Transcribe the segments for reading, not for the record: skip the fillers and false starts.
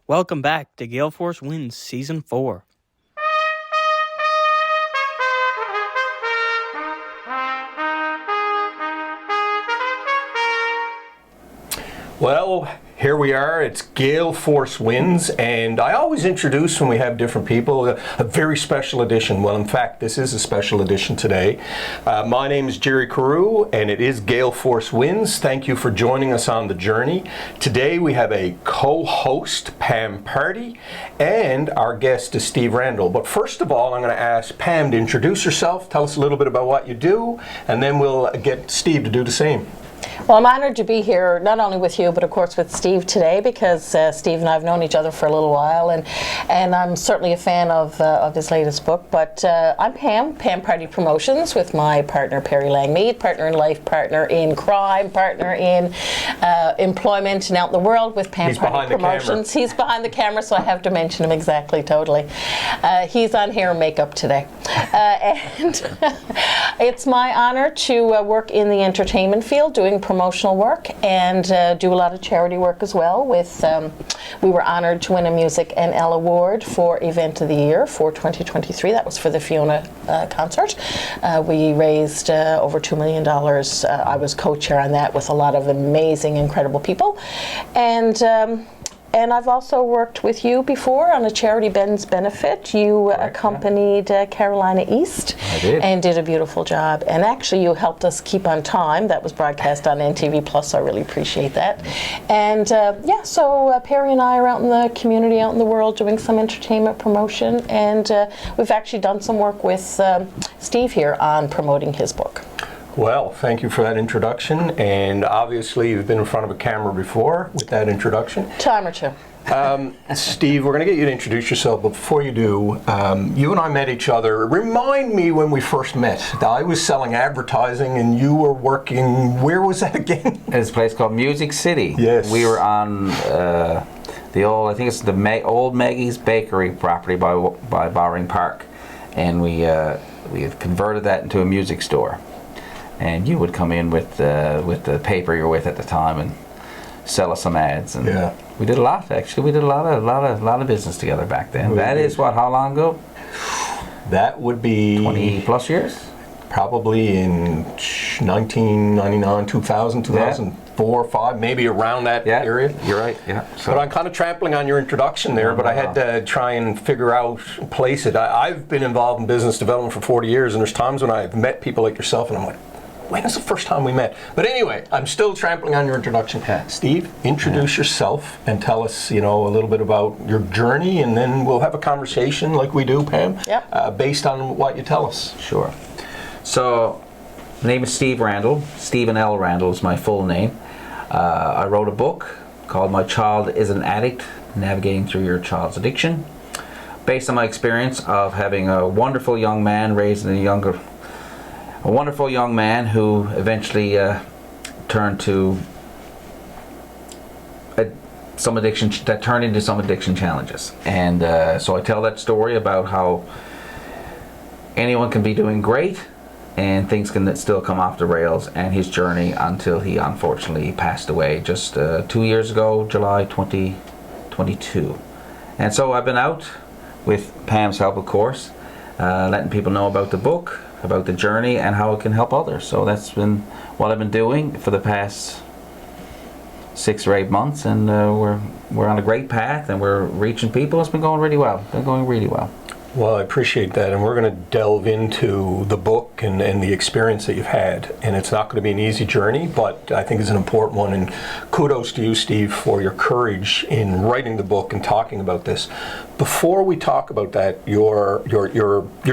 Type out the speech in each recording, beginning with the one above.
Welcome back to Gale Force Wins Season 4. Well, here we are. It's Gale Force Wins, and I always introduce when we have different people a very special edition. Well, in fact, this is a special edition today. My name is Jerry Carew, and it is Gale Force Wins. Thank you for joining us on the journey. Today we have a co-host, Pam Party, and our guest is Steve Randell. But first of all, I'm going to ask Pam to introduce herself, tell us a little bit about what you do, and then we'll get Steve to do the same. Well, I'm honored to be here, not only with you, but of course with Steve today, because Steve and I have known each other for a little while, and I'm certainly a fan of his latest book. But I'm Pam Party Promotions, with my partner Perry Langmead, partner in life, partner in crime, partner in employment and out in the world with Pam Party Promotions. He's behind the camera, so I have to mention him exactly, totally. He's on hair and makeup today. And it's my honor to work in the entertainment field, doing promotional work, and do a lot of charity work as well. With we were honored to win a Music NL Award for Event of the Year for 2023. That was for the Fiona concert. We raised over $2 million. I was co-chair on that with a lot of amazing, incredible people. And I've also worked with you before on a charity Ben's benefit. You accompanied Carolina East. I did. And did a beautiful job. And actually you helped us keep on time. That was broadcast on NTV Plus, so I really appreciate that. And so Perry and I are out in the community, out in the world, doing some entertainment promotion. And we've actually done some work with Steve here on promoting his book. Well, thank you for that introduction, and obviously you've been in front of a camera before with that introduction. Time or two. Steve, we're going to get you to introduce yourself, but before you do, you and I met each other. Remind me when we first met. I was selling advertising and you were working, where was that again? It's a place called Music City. Yes. We were on the old, I think it's the old Maggie's Bakery property by Bowring Park, and we had converted that into a music store. And you would come in with the paper you're with at the time and sell us some ads. And yeah. We did a lot, actually. We did a lot of business together back then. That is how long ago? That would be 20 plus years. Probably in 1999, 2000, 2004, 5, maybe around that area. You're right. Yeah. So. But I'm kind of trampling on your introduction there, but I had to try and figure out, place it. I've been involved in business development for 40 years, and there's times when I've met people like yourself, and I'm like, when is the first time we met? But anyway, I'm still trampling on your introduction. Steve, introduce yourself and tell us, a little bit about your journey, and then we'll have a conversation like we do, Pam, based on what you tell us. Sure. So, my name is Steve Randell. Stephen L Randell is my full name. I wrote a book called My Child Is An Addict, Navigating Through Your Child's Addiction, based on my experience of having a wonderful young man raising a wonderful young man who eventually turned to some addiction that turned into some addiction challenges. And so I tell that story about how anyone can be doing great and things can still come off the rails, and his journey until he unfortunately passed away just 2 years ago, July 2022. And so I've been out with Pam's help, of course, letting people know about the book, about the journey, and how it can help others. So that's been what I've been doing for the past 6 or 8 months, and we're on a great path, and we're reaching people. It's been going really well. Well, I appreciate that, and we're going to delve into the book and the experience that you've had. And it's not going to be an easy journey, but I think it's an important one. And kudos to you, Steve, for your courage in writing the book and talking about this. Before we talk about that, your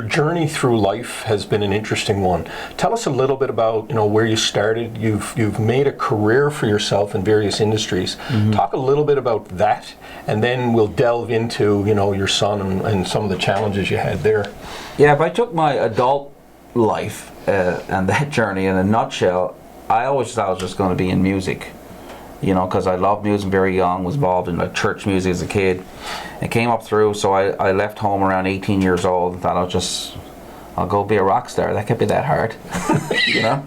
journey through life has been an interesting one. Tell us a little bit about where you started. You've made a career for yourself in various industries. Mm-hmm. Talk a little bit about that, and then we'll delve into your son and some of the challenges you had there. Yeah, if I took my adult life and that journey in a nutshell, I always thought I was just going to be in music. Because I loved music very young, was involved in church music as a kid. It came up through, so I left home around 18 years old and thought I'll go be a rock star. That can't be that hard, you know.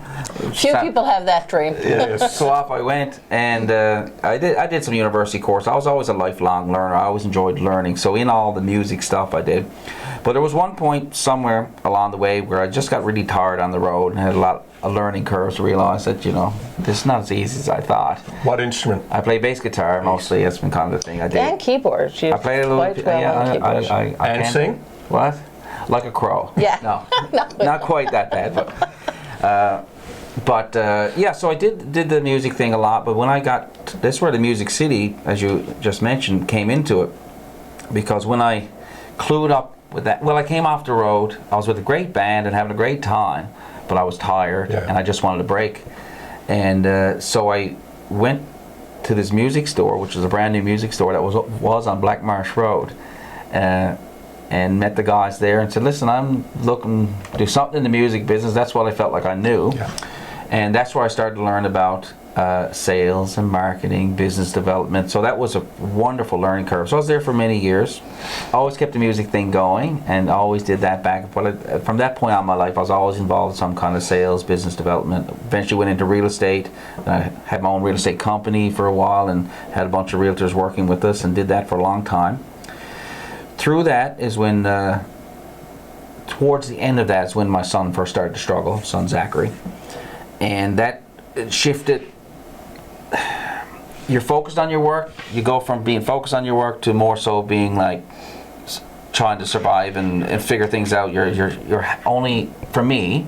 Few people have that dream. So off I went, and I did some university course. I was always a lifelong learner. I always enjoyed learning. So in all the music stuff I did, but there was one point somewhere along the way where I just got really tired on the road and had a lot of learning curves to realize that, you know, this is not as easy as I thought. What instrument? I play bass guitar mostly. That's been kind of the thing I did. And keyboards. You I played a little. quite well on keyboards. I And can sing? What? Like a crow. Yeah. No, not quite that bad, but yeah. So I did the music thing a lot. But when I got, this is where the Music City, as you just mentioned, came into it, because when I clued up with that, well, I came off the road. I was with a great band and having a great time, but I was tired and I just wanted a break. And so I went to this music store, which was a brand new music store that was on Black Marsh Road. And met the guys there and said, listen, I'm looking to do something in the music business. That's what I felt like I knew. Yeah. And that's where I started to learn about sales and marketing, business development. So that was a wonderful learning curve. So I was there for many years. Always kept the music thing going and always did that back and forth. From that point on in my life, I was always involved in some kind of sales, business development. Eventually went into real estate. I had my own real estate company for a while and had a bunch of realtors working with us and did that for a long time. Through that is when, towards the end of that is when my son first started to struggle, son Zachary. And that shifted. You're focused on your work, you go from being focused on your work to more so being like trying to survive and figure things out. You're only, for me,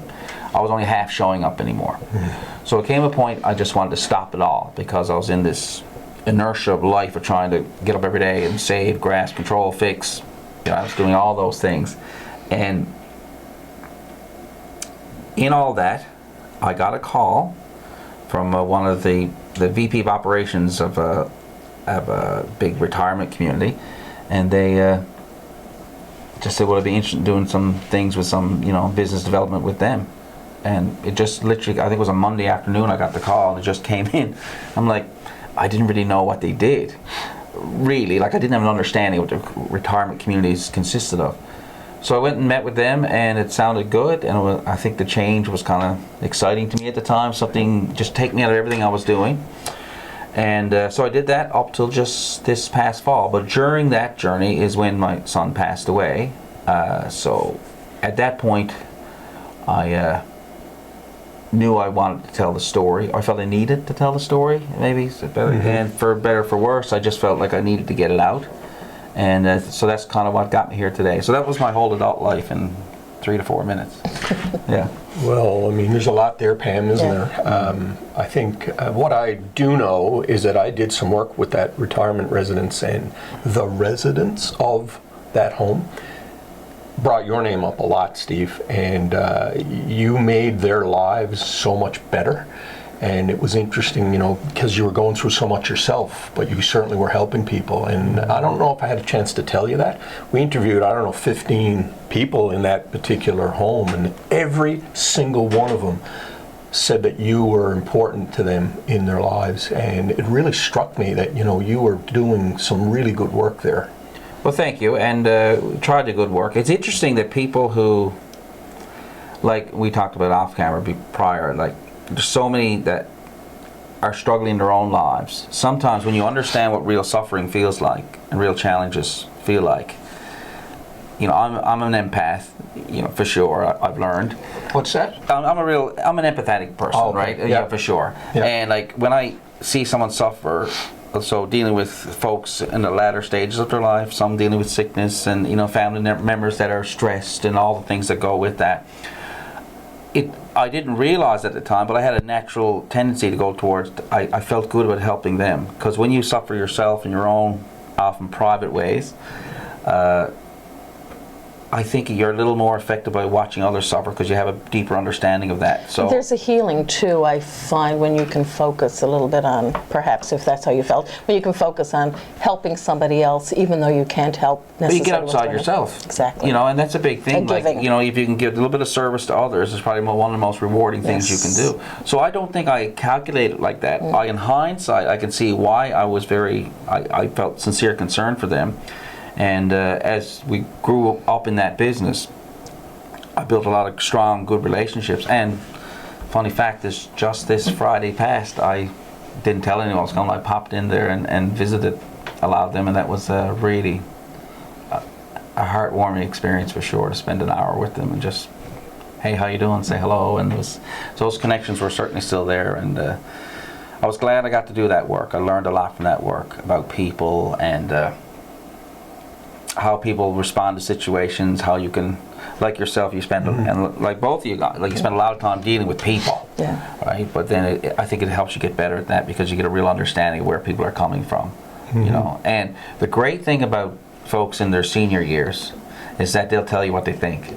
I was only half showing up anymore. Mm-hmm. So it came a point I just wanted to stop it all because I was in this inertia of life of trying to get up every day and save, grasp, control, fix. You know, I was doing all those things, and in all that, I got a call from one of the VP of operations of a big retirement community, and they just said, "Well, I'd be interested in doing some things with some, you know, business development with them." And it just literally, I think it was a Monday afternoon, I got the call. It just came in. I'm like, I didn't really know what they did, really. Like, I didn't have an understanding of what the retirement communities consisted of. So I went and met with them, and it sounded good, and I think the change was kind of exciting to me at the time. Something just take me out of everything I was doing. And so I did that up till just this past fall. But during that journey is when my son passed away. So at that point, I knew I wanted to tell the story, or I felt I needed to tell the story, maybe. And for better or for worse, I just felt like I needed to get it out. And so that's kind of what got me here today. So that was my whole adult life in 3 to 4 minutes. Yeah. Well, I mean, there's a lot there, Pam, isn't there? I think what I do know is that I did some work with that retirement residence, and the residents of that home brought your name up a lot, Steve, and you made their lives so much better. And it was interesting, you know, because you were going through so much yourself, but you certainly were helping people. And I don't know if I had a chance to tell you that. We interviewed, 15 people in that particular home, and every single one of them said that you were important to them in their lives. And it really struck me that, you know, you were doing some really good work there. Well, thank you, and tried the good work. It's interesting that people who, like we talked about off camera prior, like there's so many that are struggling in their own lives. Sometimes when you understand what real suffering feels like and real challenges feel like, you know, I'm an empath, you know, for sure. I've learned. What's that? I'm an empathetic person, okay. Right? Yeah, for sure. Yeah. And like when I see someone suffer. So dealing with folks in the latter stages of their life, some dealing with sickness, and you know, family members that are stressed, and all the things that go with that. I didn't realize at the time, but I had a natural tendency to go towards. I felt good about helping them, because when you suffer yourself in your own, often private ways, I think you're a little more affected by watching others suffer because you have a deeper understanding of that. So there's a healing too, I find, when you can focus a little bit on, perhaps if that's how you felt, when you can focus on helping somebody else, even though you can't help necessarily. But you get outside yourself. Exactly. You know, and that's a big thing. And like, giving. you know, if you can give a little bit of service to others, it's probably one of the most rewarding things you can do. So I don't think I calculated like that. In hindsight, I can see why I was I felt sincere concern for them. And as we grew up in that business, I built a lot of strong, good relationships. And funny fact is, just this Friday past, I didn't tell anyone I was coming. I popped in there and visited a lot of them, and that was really a heartwarming experience for sure, to spend an hour with them and just, hey, how you doing? Say hello. And those connections were certainly still there, and I was glad I got to do that work. I learned a lot from that work about people and how people respond to situations, how you can, like yourself, you spend, and like both of you, like you spend a lot of time dealing with people, right? But then I think it helps you get better at that, because you get a real understanding of where people are coming from, you know. And the great thing about folks in their senior years is that they'll tell you what they think.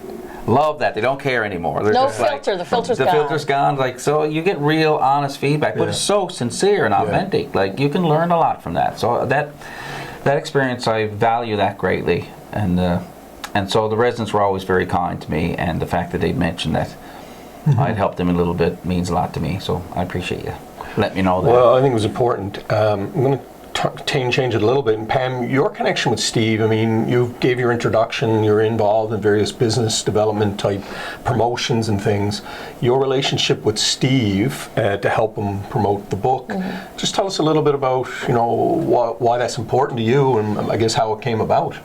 Love that. They don't care anymore. They're No just filter. Like, the filter's the gone. filter's gone. Like, so you get real honest feedback, but it's so sincere and authentic. Like, you can learn a lot from that. So that experience, I value that greatly. And so the residents were always very kind to me, and the fact that they'd mentioned that I'd helped them a little bit means a lot to me. So I appreciate you letting me know that. Well, I think it was important. I'm going to change it a little bit. And Pam, your connection with Steve, I mean, you gave your introduction, you're involved in various business development type promotions and things. Your relationship with Steve to help him promote the book, just tell us a little bit about, you know, why that's important to you, and I guess how it came about.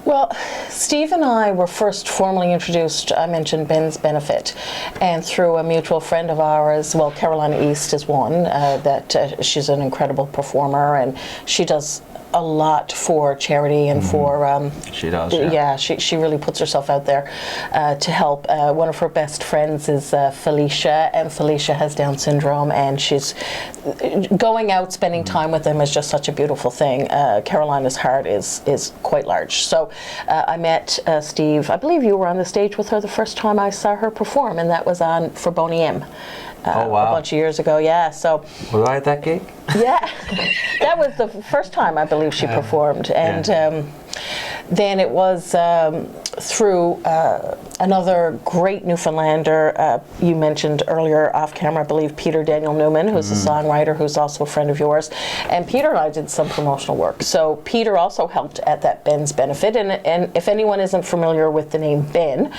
Well, Steve and I were first formally introduced, I mentioned Ben's Benefit, and through a mutual friend of ours, well, Carolina East is one, that she's an incredible performer, and she does a lot for charity and for she does, she really puts herself out there to help. One of her best friends is Felicia, and Felicia has Down syndrome, and she's going out, spending time with them is just such a beautiful thing. Carolina's heart is quite large. So I met Steve, I believe you were on the stage with her the first time I saw her perform, and that was on for Boney M. Oh, wow. A bunch of years ago, So was I at that gig? Yeah, that was the first time I believe she performed, and then it was through another great Newfoundlander you mentioned earlier off camera, I believe, Peter Daniel Newman, who's a songwriter who's also a friend of yours, and Peter and I did some promotional work. So Peter also helped at that Ben's Benefit, and if anyone isn't familiar with the name Ben,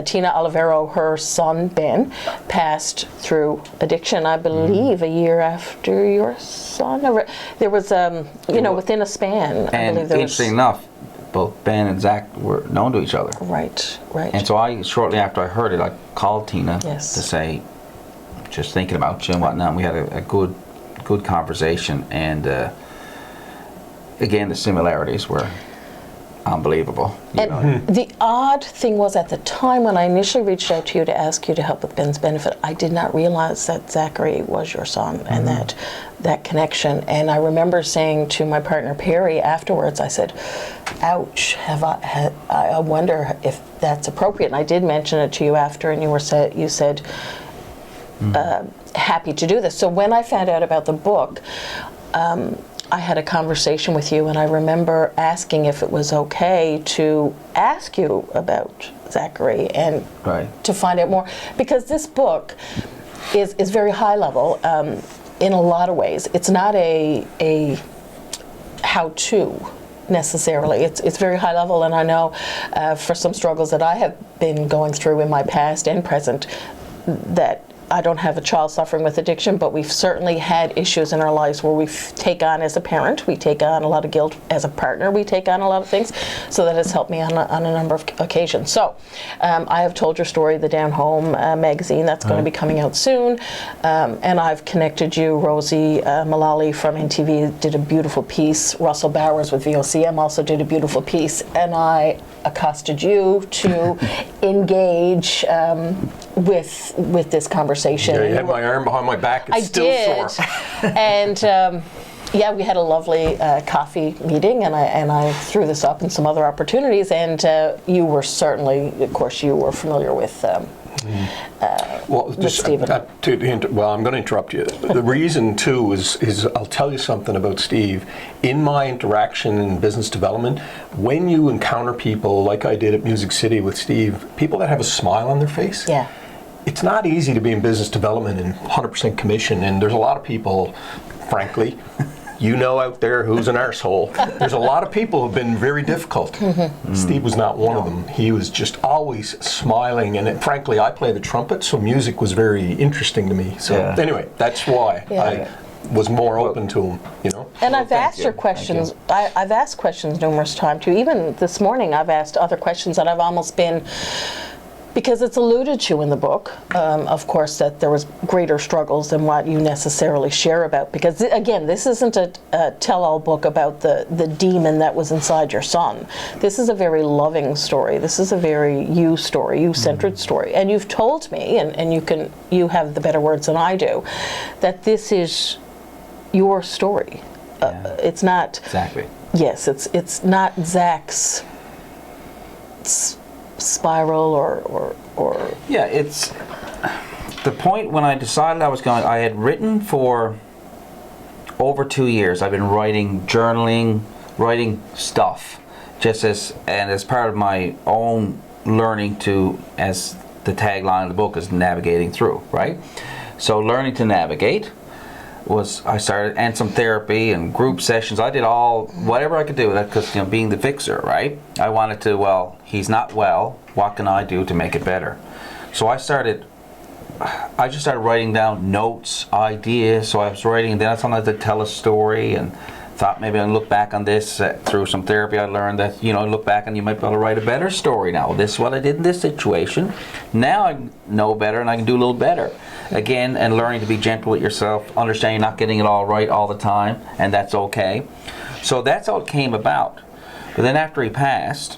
Tina Olivero, her son Ben, passed through addiction, I believe, a year after your son. There was, within a span. I believe there interesting enough, both Ben and Zach were known to each other. Right. And so shortly after I heard it, I called Tina to Yes. say, just thinking about you and whatnot. And we had a good conversation, and again, the similarities were unbelievable. And the odd thing was, at the time when I initially reached out to you to ask you to help with Ben's Benefit, I did not realize that Zachary was your son, and that connection. And I remember saying to my partner Perry afterwards, I said, ouch, I wonder if that's appropriate. And I did mention it to you after, and you said happy to do this. So when I found out about the book, I had a conversation with you, and I remember asking if it was okay to ask you about Zachary and to find out more, because this book is very high level in a lot of ways. It's not a how-to necessarily. It's very high level, and I know for some struggles that I have been going through in my past and present, that I don't have a child suffering with addiction, but we've certainly had issues in our lives where we take on, as a parent, we take on a lot of guilt. As a partner, we take on a lot of things. So that has helped me on a number of occasions. So I have told your story, the Down Home magazine, that's going to be coming out soon. And I've connected you. Rosie Mullally from NTV did a beautiful piece. Russell Bowers with VOCM also did a beautiful piece. And I accosted you to engage with this conversation. Yeah, you had my arm behind my back. It's still sore. And we had a lovely coffee meeting, and I threw this up and some other opportunities, and you were certainly, of course, you were familiar with Stephen. I'm going to interrupt you. The reason, too, is I'll tell you something about Steve. In my interaction in business development, when you encounter people like I did at Music City with Steve, people that have a smile on their face, it's not easy to be in business development and 100% commission, and there's a lot of people, frankly, you know out there who's an arsehole. There's a lot of people who've been very difficult. Steve was not one of them. He was just always smiling, and frankly, I play the trumpet, so music was very interesting to me. So anyway, that's why I was more open to him, you know. And I've asked your questions. I've asked questions numerous times too. Even this morning, I've asked other questions that I've almost been, because it's alluded to in the book, of course, that there was greater struggles than what you necessarily share about. Because again, this isn't a tell-all book about the demon that was inside your son. This is a very loving story. This is a very you story, you-centered story. And you've told me, and you have the better words than I do, that this is your story. It's not Exactly. Yes, it's not Zach's spiral or Yeah, it's the point when I decided I was going. I had written for over 2 years. I've been writing, journaling, writing stuff, just as part of my own learning to, as the tagline of the book is, navigating through. Right, so learning to navigate was, I started, and some therapy and group sessions. I did whatever I could do, because being the fixer, right? I wanted to, well, he's not well, what can I do to make it better? So I just started writing down notes, ideas. So I was writing, and then I started to tell a story, and thought maybe I'd look back on this through some therapy. I learned that, look back and you might be able to write a better story now. This is what I did in this situation. Now I know better and I can do a little better. Again, and learning to be gentle with yourself, understanding you're not getting it all right all the time, and that's okay. So that's how it came about. But then after he passed,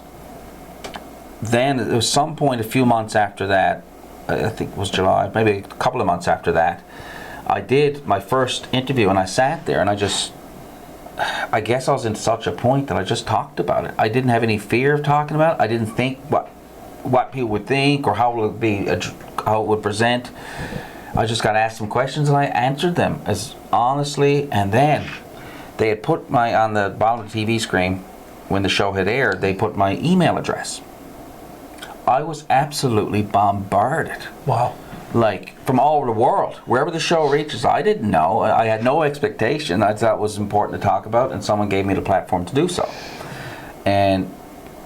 then there was some point a few months after that, I think it was July, maybe a couple of months after that, I did my first interview, and I sat there and I guess I was in such a point that I just talked about it. I didn't have any fear of talking about it. I didn't think what people would think or how it would present. I just got asked some questions and I answered them as honestly. And then they had put on the bottom of the TV screen when the show had aired, they put my email address. I was absolutely bombarded. Wow. Like from all over the world, wherever the show reaches. I didn't know. I had no expectation. I thought it was important to talk about, and someone gave me the platform to do so. And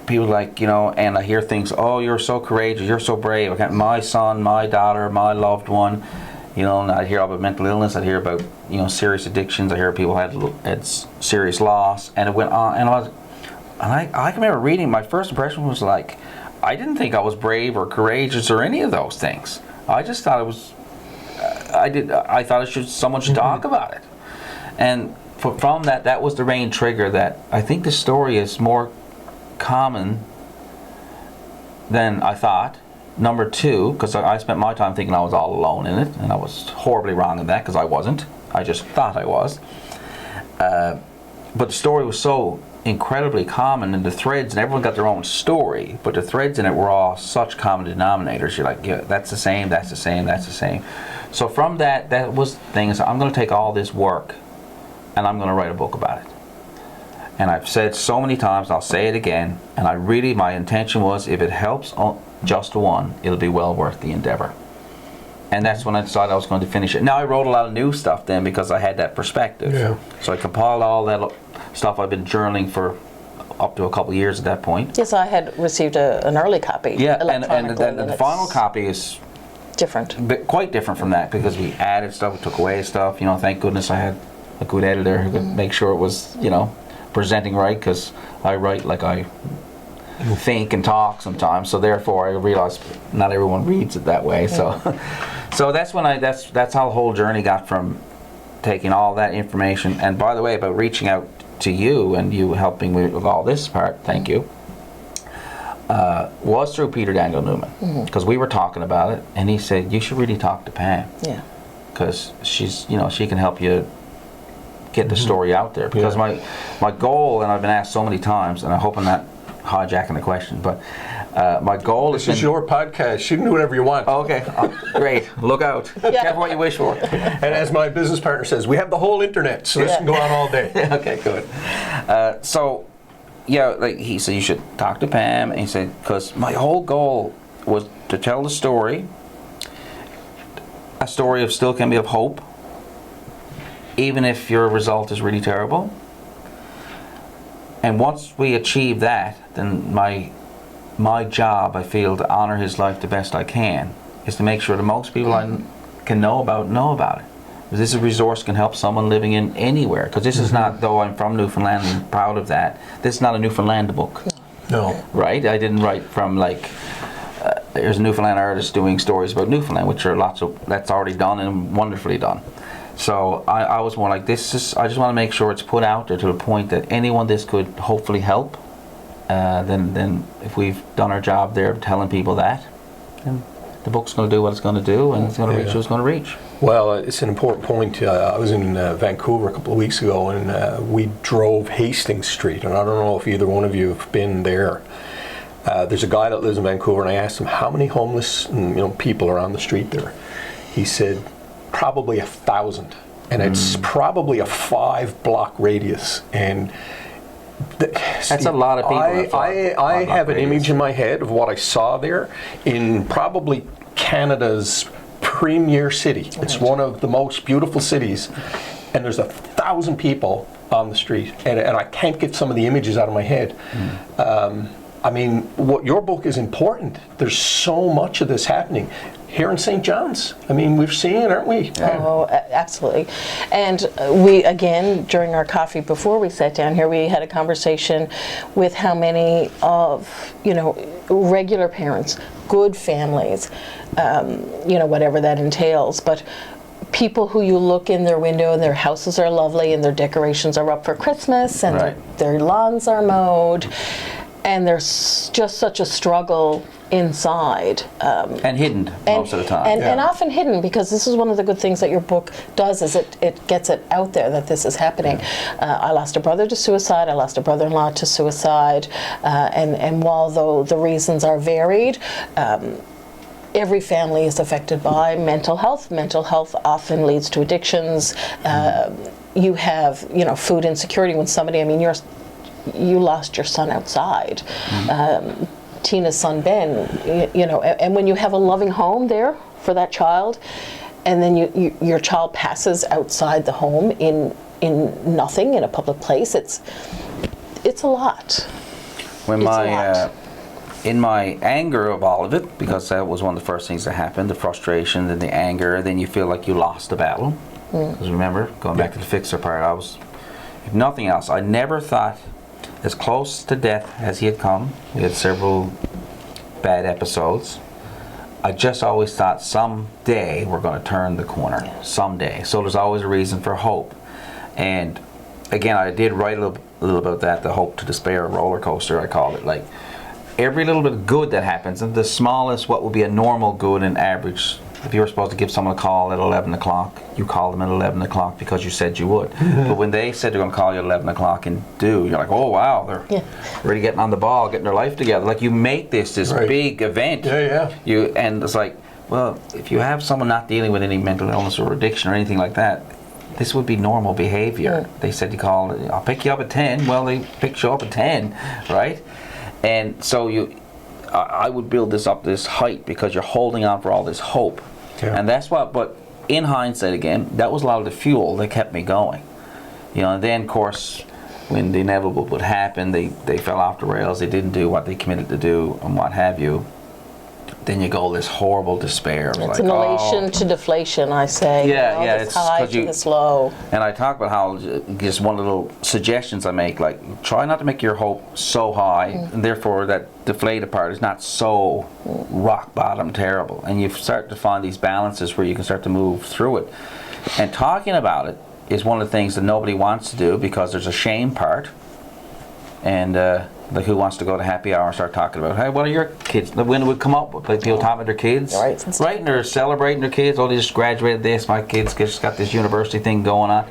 people and I hear things, oh, you're so courageous, you're so brave. I got my son, my daughter, my loved one, and I hear about mental illness, I hear about, serious addictions, I hear people had serious loss, and it went on, and I can remember reading, my first impression was like, I didn't think I was brave or courageous or any of those things. I just thought it was, I thought someone should talk about it. And from that was the main trigger that I think the story is more common than I thought. Number two, because I spent my time thinking I was all alone in it, and I was horribly wrong in that because I wasn't. I just thought I was. But the story was so incredibly common, and the threads, and everyone got their own story, but the threads in it were all such common denominators. You're like, yeah, that's the same, that's the same, that's the same. So from that was the thing, is I'm going to take all this work and I'm going to write a book about it. And I've said so many times, I'll say it again, and my intention was, if it helps just one, it'll be well worth the endeavor. And that's when I decided I was going to finish it. Now I wrote a lot of new stuff then because I had that perspective. Yeah. So I compiled all that stuff. I've been journaling for up to a couple of years at that point. Yes, I had received an early copy. Yeah, and the final copy is different. Quite different from that, because we added stuff, we took away stuff. Thank goodness I had a good editor who could make sure it was, presenting right, because I write like I think and talk sometimes. So therefore, I realized not everyone reads it that way. So, so that's when that's how the whole journey got from taking all that information. And by the way, about reaching out to you and you helping me with all this part, thank you, was through Peter Daniel Newman, because we were talking about it, and he said, you should really talk to Pam. Yeah. Because she's, she can help you get the story out there. Because my goal, and I've been asked so many times, and I hope I'm not hijacking the question, but my goal is... This is your podcast. You can do whatever you want. Oh, okay. Great. Look out. Careful what you wish for. And as my business partner says, we have the whole internet, so this can go on all day. Okay, good. So, yeah, like he said, you should talk to Pam. And he said, because my whole goal was to tell the story, a story of still can be of hope, even if your result is really terrible. And once we achieve that, then my job, I feel, to honor his life the best I can, is to make sure that most people I can know about it. Because this is a resource can help someone living in anywhere. Because this is not, though I'm from Newfoundland and proud of that, this is not a Newfoundland book. No. Right? I didn't write from like, there's a Newfoundland artist doing stories about Newfoundland, which are that's already done and wonderfully done. So I was more like, I just want to make sure it's put out there to the point that anyone this could hopefully help. Then if we've done our job there telling people that, then the book's going to do what it's going to do, and it's going to reach who it's going to reach. Well, it's an important point. I was in Vancouver a couple of weeks ago, and we drove Hastings Street, and I don't know if either one of you have been there. There's a guy that lives in Vancouver, and I asked him how many homeless people are on the street there. He said probably 1,000, and it's probably a 5-block radius. And that's a lot of people. I have an image in my head of what I saw there in probably Canada's premier city. It's one of the most beautiful cities, and there's 1,000 people on the street, and I can't get some of the images out of my head. I mean, what your book is important. There's so much of this happening here in St. John's. I mean, we've seen it, aren't we? Oh, absolutely. And we, again, during our coffee before we sat down here, we had a conversation with how many of, regular parents, good families, whatever that entails, but people who you look in their window and their houses are lovely and their decorations are up for Christmas and their lawns are mowed, and there's just such a struggle inside. And hidden most of the time. And often hidden, because this is one of the good things that your book does, is it gets it out there that this is happening. I lost a brother to suicide, I lost a brother-in-law to suicide, and while though the reasons are varied, every family is affected by mental health. Mental health often leads to addictions. You have, food insecurity when somebody, you lost your son outside. Tina's son Ben, and when you have a loving home there for that child, and then your child passes outside the home in nothing, in a public place, it's a lot. In my anger of all of it, because that was one of the first things that happened, the frustration, then the anger, then you feel like you lost the battle. Because remember, going back to the fixer part, if nothing else, I never thought as close to death as he had come. We had several bad episodes. I just always thought someday we're going to turn the corner. Someday. So there's always a reason for hope. And again, I did write a little about that, the hope to despair roller coaster, I called it. Like every little bit of good that happens, and the smallest, what would be a normal good and average. If you were supposed to give someone a call at 11 o'clock, you called them at 11 o'clock because you said you would. But when they said they're going to call you at 11 o'clock and you're like, oh wow, they're really getting on the ball, getting their life together. Like you make this big event. And it's like, well, if you have someone not dealing with any mental illness or addiction or anything like that, this would be normal behavior. They said you call, I'll pick you up at 10. Well, they picked you up at 10, right? And so I would build this up to this height because you're holding on for all this hope. And that's what, but in hindsight again, that was a lot of the fuel that kept me going. And then of course, when the inevitable would happen, they fell off the rails, they didn't do what they committed to do and what have you. Then you go this horrible despair. It's like, an elation to deflation, I say. It's high to this low. And I talk about how just one of the little suggestions I make, like try not to make your hope so high, and therefore that deflated part is not so rock bottom terrible. And you start to find these balances where you can start to move through it. And talking about it is one of the things that nobody wants to do because there's a shame part. And like who wants to go to happy hour and start talking about, hey, what are your kids? When it would come up, like people talking about their kids, right? And they're celebrating their kids. Oh, they just graduated this. My kids just got this university thing going on.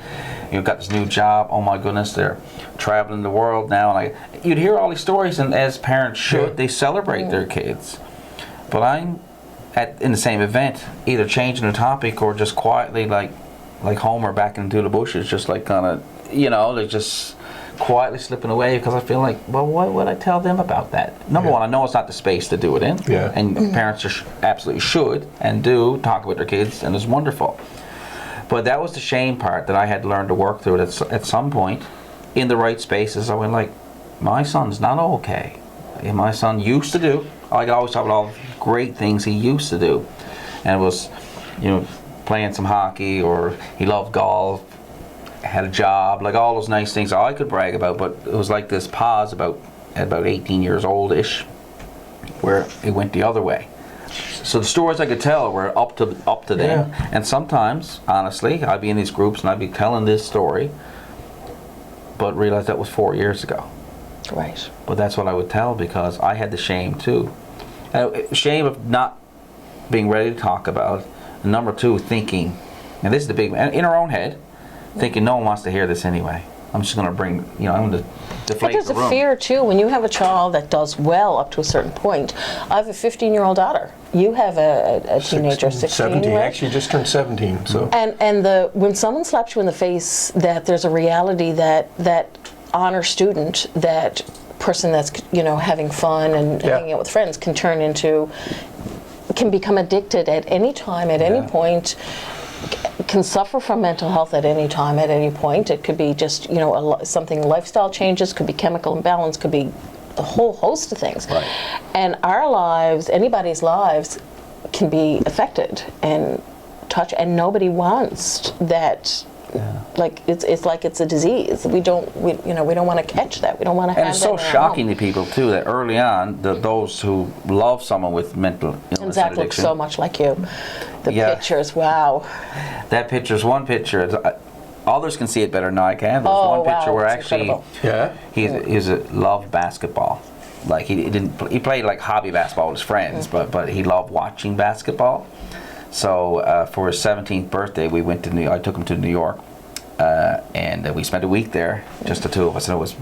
Got this new job. Oh my goodness, they're traveling the world now. And you'd hear all these stories, and as parents should, they celebrate their kids. But I'm in the same event, either changing the topic or just quietly, like Homer back into the bushes, just like kind of, they're just quietly slipping away because I feel like, well, why would I tell them about that? Number one, I know it's not the space to do it in, and parents absolutely should and do talk with their kids, and it's wonderful. But that was the shame part that I had to learn to work through it at some point in the right spaces. I went like, my son's not okay. And my son used to do. I could always talk about all the great things he used to do. And it was, playing some hockey, or he loved golf, had a job, like all those nice things I could brag about. But it was like this pause at about 18 years old-ish, where it went the other way. So the stories I could tell were up to them. Yeah. And sometimes, honestly, I'd be in these groups and I'd be telling this story, but realize that was 4 years ago. Right. But that's what I would tell, because I had the shame too. Shame of not being ready to talk about. And number two, thinking, and this is the big, in our own head, thinking no one wants to hear this anyway. I'm just going to bring, I'm going to deflate But there's the room. a fear too when you have a child that does well up to a certain point. I have a 15-year-old daughter. You have a teenager, 16, 17. right? Actually, just turned 17. So. And when someone slaps you in the face, that there's a reality that honor student, that person that's having fun and hanging out with friends, can become addicted at any time, at any point, can suffer from mental health at any time, at any point. It could be just something, lifestyle changes, could be chemical imbalance, could be a whole host of things. Right. And our lives, anybody's lives, can be affected and touch, and nobody wants that. Like it's like it's a disease. We don't want to catch that. We don't want to have that. And it's so in our shocking home. to people too that early on, those who love someone with mental illness And Zach and looks addiction, so much like you. The Yeah. pictures, wow. that picture's one picture. Others can see it better than I can. There's Oh, one picture wow, where it's actually incredible. he's loved basketball. Like he played like hobby basketball with his friends, but he loved watching basketball. So for his 17th birthday, we went to I took him to New York, and we spent a week there, just the two of us, and it was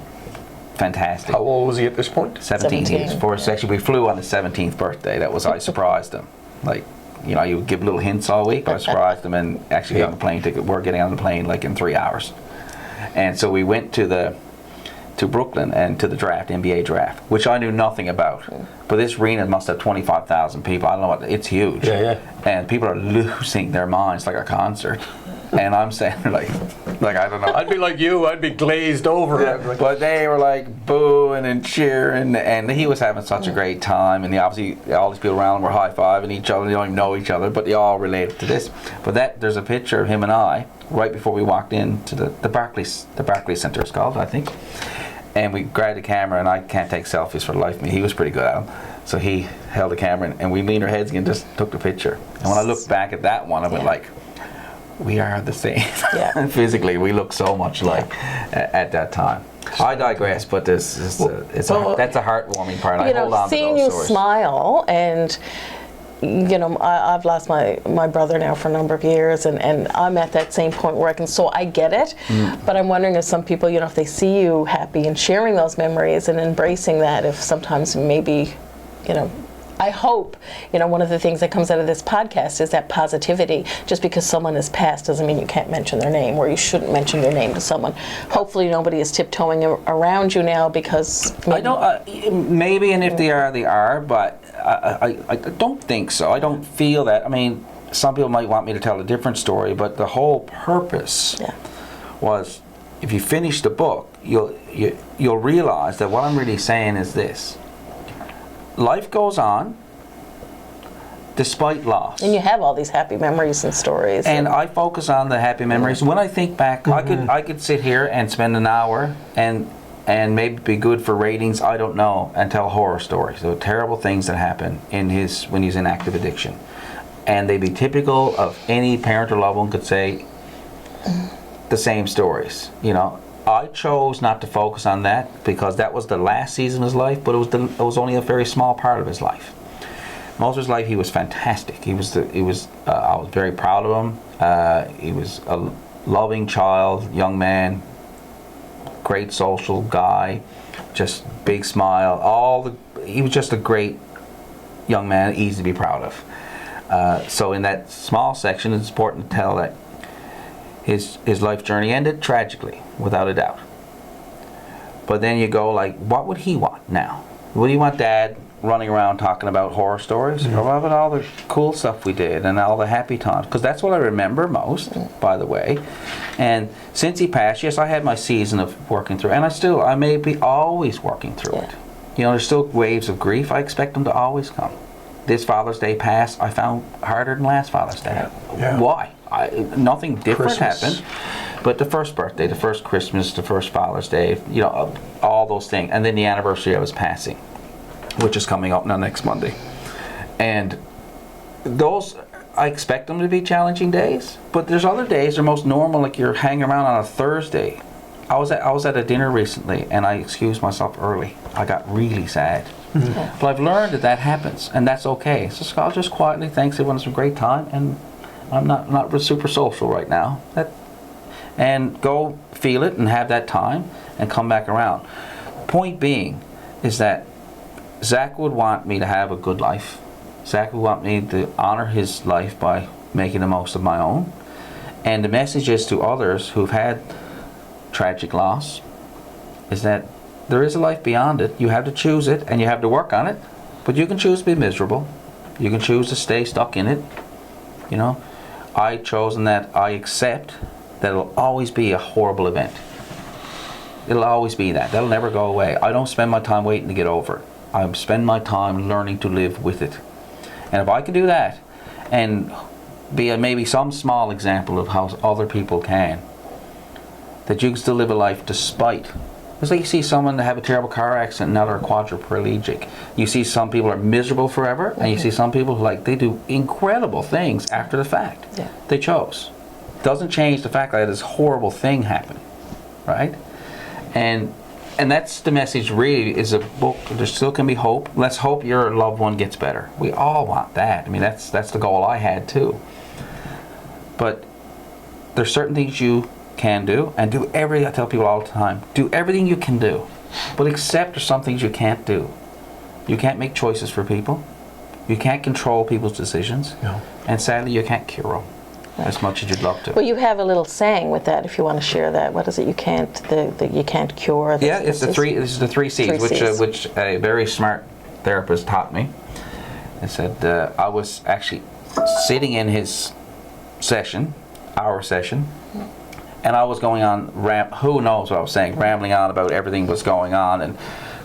fantastic. How old was he at this point? 17. He was 17, actually, we flew on his 17th birthday. I surprised him. Like, you would give little hints all week, but I surprised him and actually got on the plane ticket. We're getting on the plane like in 3 hours. And so we went to Brooklyn and to the draft, NBA draft, which I knew nothing about. But this arena must have 25,000 people. I don't know what, it's huge. Yeah. And people are losing their minds like a concert. And I'm saying like I don't know. I'd be like you. I'd be glazed over. Yeah, but they were like booing and cheering, and he was having such a great time, and obviously all these people around him were high-fiving each other. They don't even know each other, but they all related to this. But there's a picture of him and I right before we walked into the Barclays Center, it's called, I think. And we grabbed the camera, and I can't take selfies for the life of me. He was pretty good at them. So he held the camera, and we leaned our heads and just took the picture. And when I looked back at that one, I went like, we are the same. Yeah. Physically, we look so much like at that time. I digress, but that's a heartwarming part. I hold on to seeing those you stories. smile, and I've lost my brother now for a number of years, and I'm at that same point where I get it, but I'm wondering if some people, if they see you happy and sharing those memories and embracing that, if sometimes maybe, I hope, one of the things that comes out of this podcast is that positivity. Just because someone has passed doesn't mean you can't mention their name, or you shouldn't mention their name to someone. Hopefully nobody is tiptoeing around you now because... I don't, maybe, and if they are, but I don't think so. I don't feel that. I mean, some people might want me to tell a different story, but the whole purpose was, if you finish the book, you'll realize that what I'm really saying is this. Life goes on despite loss. And you have all these happy memories and stories. And I focus on the happy memories. When I think back, I could sit here and spend an hour and maybe be good for ratings, I don't know, and tell horror stories. So terrible things that happen when he's in active addiction. And they'd be typical of any parent or loved one could say the same stories, I chose not to focus on that because that was the last season of his life, but it was only a very small part of his life. Most of his life, he was fantastic. I was very proud of him. He was a loving child, young man, great social guy, just big smile. He was just a great young man, easy to be proud of. So in that small section, it's important to tell that his life journey ended tragically, without a doubt. But then you go like, what would he want now? What do you want Dad running around talking about horror stories? Or what about all the cool stuff we did and all the happy times? Because that's what I remember most, by the way. And since he passed, yes, I had my season of working through, and I may be always working through it. You know, there's still waves of grief. I expect them to always come. This Father's Day passed, I found harder than last Father's Day. Yeah. Why? Nothing different Christmas. happened. But the first birthday, the first Christmas, the first Father's Day, you know, all those things. And then the anniversary of his passing, which is coming up now next Monday. And those, I expect them to be challenging days. But there's other days they're most normal, like you're hanging around on a Thursday. I was at a dinner recently, and I excused myself early. I got really sad. But I've learned that happens, and that's okay. So I'll just quietly thanks everyone. It's a great time, and I'm not super social right now. And go feel it and have that time and come back around. Point being is that Zach would want me to have a good life. Zach would want me to honor his life by making the most of my own. And the message is to others who've had tragic loss is that there is a life beyond it. You have to choose it and you have to work on it. But you can choose to be miserable. You can choose to stay stuck in it. You know, I've chosen that I accept that it'll always be a horrible event. It'll always be that. That'll never go away. I don't spend my time waiting to get over it. I spend my time learning to live with it. And if I can do that and be maybe some small example of how other people can, that you can still live a life despite. It's like you see someone have a terrible car accident and now they're quadriplegic. You see some people are miserable forever, and you see some people who they do incredible things after the fact. Yeah. They chose. Doesn't change the fact that this horrible thing happened, right? And that's the message. Really, is a book. There still can be hope. Let's hope your loved one gets better. We all want that. I mean, that's the goal I had too. But there's certain things you can do, and do everything. I tell people all the time, do everything you can do, but accept there's some things you can't do. You can't make choices for people. You can't control people's decisions. No. And sadly, you can't cure them as much as you'd love to. Well, you have a little saying with that, if you want to share that. What is it? You can't you can't cure. Yeah, it's the three. This is the 3 C's, which a very smart therapist taught me. He said I was actually sitting in his session, our session, and I was going on who knows what I was saying, rambling on about everything was going on and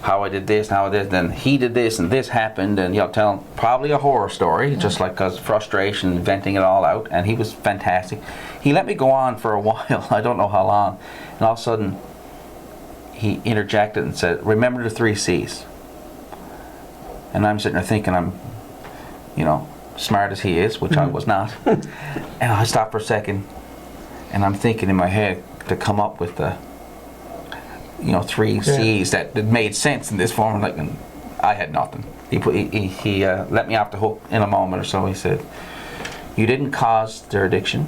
how I did this and how I did, and he did this and this happened, and telling probably a horror story, just like cause frustration, venting it all out, and he was fantastic. He let me go on for a while, I don't know how long, and all of a sudden he interjected and said, "Remember the 3 C's." And I'm sitting there thinking I'm, smart as he is, which I was not, and I stopped for a second, and I'm thinking in my head to come up with the 3 C's that made sense in this form. And I had nothing. He let me off the hook in a moment or so. He said, "You didn't cause their addiction.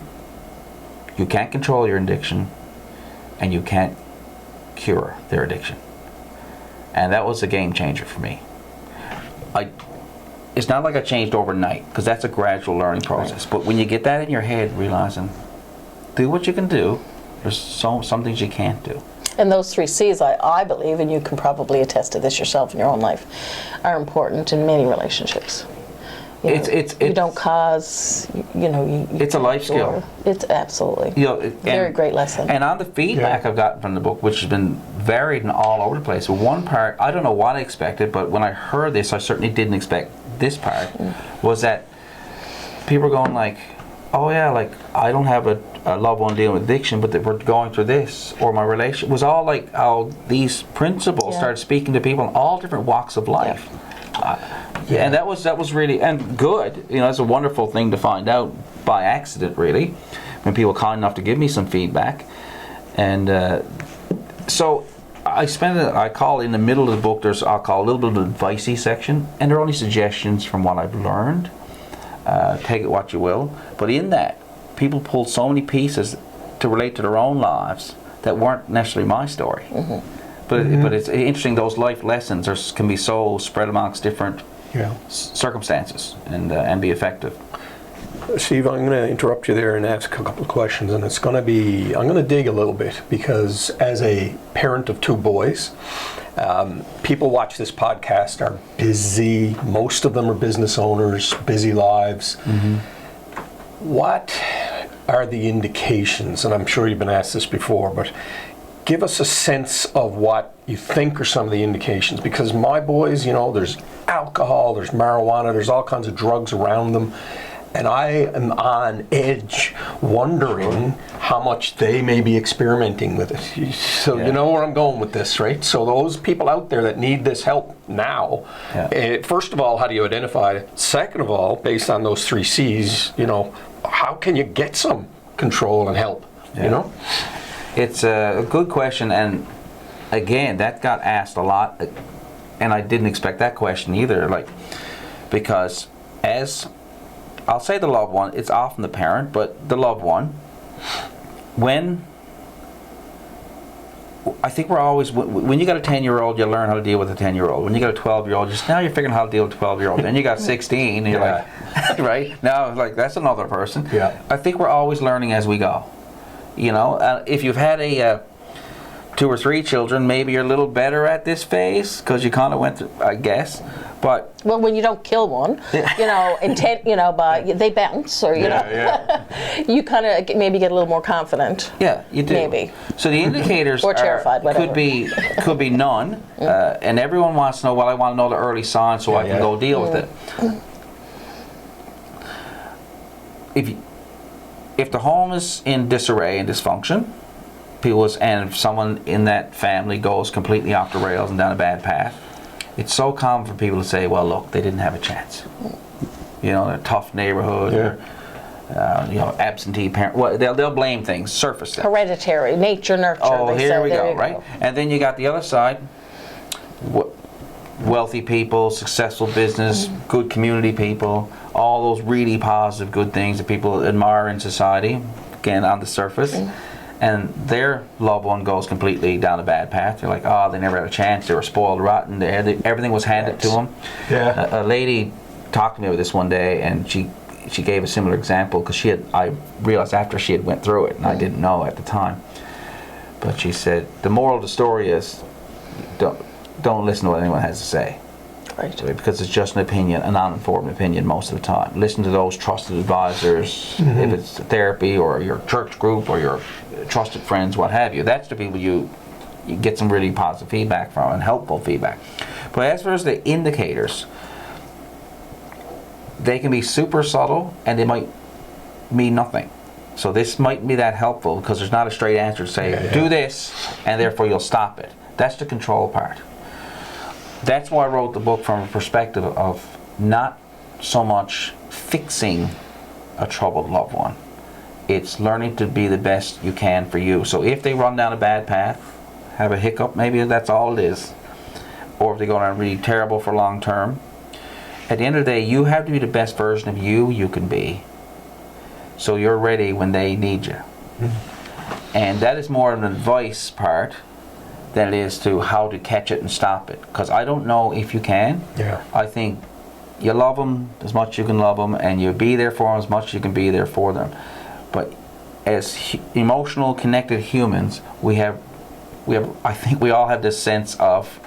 You can't control your addiction, and you can't cure their addiction." And that was a game changer for me. It's not like I changed overnight, because that's a gradual learning process. Right. But when you get that in your head, realizing, do what you can do. There's some things you can't do. And those 3 C's, I believe, and you can probably attest to this yourself in your own life, are important in many relationships. You don't cause, it's a life skill. It's absolutely. Very great lesson. And on the feedback I've gotten from the book, which has been varied and all over the place, one part, I don't know what I expected, but when I heard this, I certainly didn't expect this part, was that people are going like, "Oh yeah, like I don't have a loved one dealing with addiction, but that we're going through this," or my relation was all like how these principles started speaking to people in all different walks of life. And that was really and good. It's a wonderful thing to find out by accident, really, when people are kind enough to give me some feedback. And so I call in the middle of the book. I'll call a little bit of an advicey section, and they're only suggestions from what I've learned. Take it what you will, but in that, people pulled so many pieces to relate to their own lives that weren't necessarily my story. But it's interesting, those life lessons can be so spread amongst different circumstances and be effective. Steve, I'm going to interrupt you there and ask a couple of questions, and I'm going to dig a little bit, because as a parent of 2 boys, people watch this podcast are busy. Most of them are business owners, busy lives. What are the indications, and I'm sure you've been asked this before, but give us a sense of what you think are some of the indications, because my boys, there's alcohol, there's marijuana, there's all kinds of drugs around them, and I am on edge wondering how much they may be experimenting with it. So you know where I'm going with this, right? So those people out there that need this help now, first of all, how do you identify it? Second of all, based on those 3 C's, how can you get some control and help, It's a good question, and again, that got asked a lot, and I didn't expect that question either, because as I'll say the loved one, it's often the parent, but the loved one, I think we're always, when you got a 10-year-old, you learn how to deal with a 10-year-old. When you got a 12-year-old, now you're figuring out how to deal with a 12-year-old. Then you got 16, and you're like, right? Now, that's another person. Yeah. I think we're always learning as we go. If you've had 2 or 3 children, maybe you're a little better at this phase, because you kind of went through, I guess. But when you don't kill one, they bounce, or you kind of maybe get a little more confident. Yeah, you do. Maybe. So the indicators or terrified, whatever. could be none, and everyone wants to know. Well, I want to know the early signs so I can go deal with it. If the home is in disarray and dysfunction, and if someone in that family goes completely off the rails and down a bad path, it's so common for people to say, well, look, they didn't have a chance. They're a tough neighborhood, or, absentee parent. Well, they'll blame things, surface stuff. Hereditary, nature, nurture. Oh, here we go, right? And then you got the other side, wealthy people, successful business, good community people, all those really positive, good things that people admire in society, again, on the surface. And their loved one goes completely down a bad path. They're like, they never had a chance. They were spoiled rotten. Everything was handed to them. Yeah. A lady talked to me with this one day, and she gave a similar example, because I realized after she had went through it, and I didn't know at the time. But she said, the moral of the story is, don't listen to what anyone has to say. Right. Because it's just an opinion, an uninformed opinion most of the time. Listen to those trusted advisors, if it's therapy or your church group or your trusted friends, what have you. That's the people you get some really positive feedback from, and helpful feedback. But as far as the indicators, they can be super subtle, and they might mean nothing. So this mightn't be that helpful, because there's not a straight answer to say, do this, and therefore you'll stop it. That's the control part. That's why I wrote the book from a perspective of not so much fixing a troubled loved one. It's learning to be the best you can for you. So if they run down a bad path, have a hiccup, maybe that's all it is. Or if they go down really terrible for long term, at the end of the day, you have to be the best version of you can be. So you're ready when they need you. And that is more of an advice part than it is to how to catch it and stop it. Because I don't know if you can. Yeah. I think you love them as much as you can love them, and you be there for them as much as you can be there for them. But as emotional, connected humans, we have. I think we all have this sense of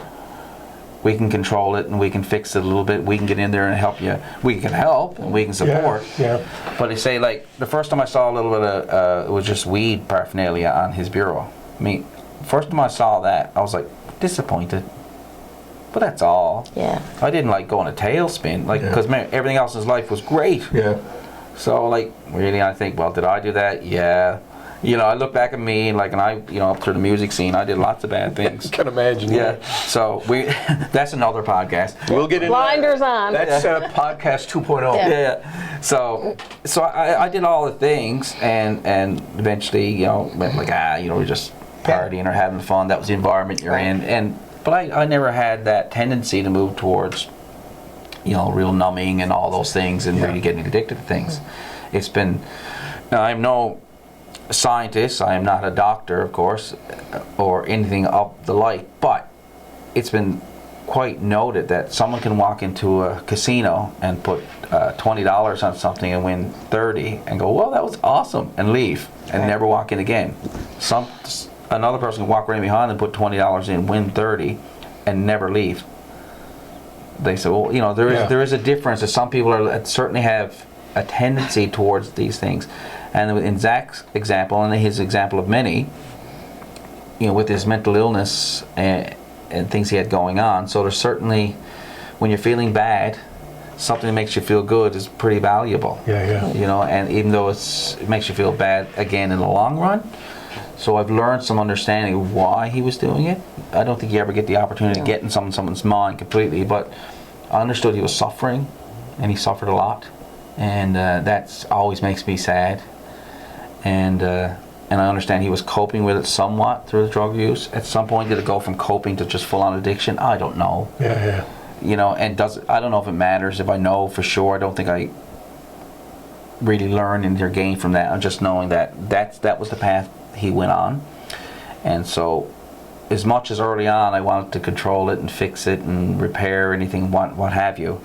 we can control it and we can fix it a little bit. We can get in there and help you. We can help and we can support. Yeah. But they say, like, the first time I saw a little bit of it was just weed paraphernalia on his bureau. I mean, first time I saw that, I was like disappointed. But that's all. Yeah. I didn't like go in a tailspin, like, because everything else in his life was great. Yeah. So, like, really, I think, well, did I do that? Yeah. You know, I look back at me, like, and I, up through the music scene, I did lots of bad things. I can imagine. Yeah. So that's another podcast. We'll get into Blinders on. That's podcast 2.0. Yeah. So I did all the things, and eventually, went like, we're just partying or having fun. That was the environment you're in. But I never had that tendency to move towards, real numbing and all those things and really getting addicted to things. It's been, now I'm no scientist, I am not a doctor, of course, or anything of the like, but it's been quite noted that someone can walk into a casino and put $20 on something and win 30 and go, well, that was awesome, and leave and never walk in again. Another person can walk right behind and put $20 in, win 30, and never leave. They say, well, you know, there is a difference. That some people certainly have a tendency towards these things. And in Zach's example, and his example of many, you know, with his mental illness and things he had going on, so there's certainly, when you're feeling bad, something that makes you feel good is pretty valuable. You know, and even though it makes you feel bad again in the long run. So I've learned some understanding of why he was doing it. I don't think you ever get the opportunity to get in someone's mind completely, but I understood he was suffering, and he suffered a lot, and that always makes me sad. And I understand he was coping with it somewhat through the drug use. At some point, did it go from coping to just full-on addiction? I don't know. You know, and I don't know if it matters if I know for sure. I don't think I really learned or gained from that. I'm just knowing that was the path he went on. And so, as much as early on I wanted to control it and fix it and repair anything, what have you,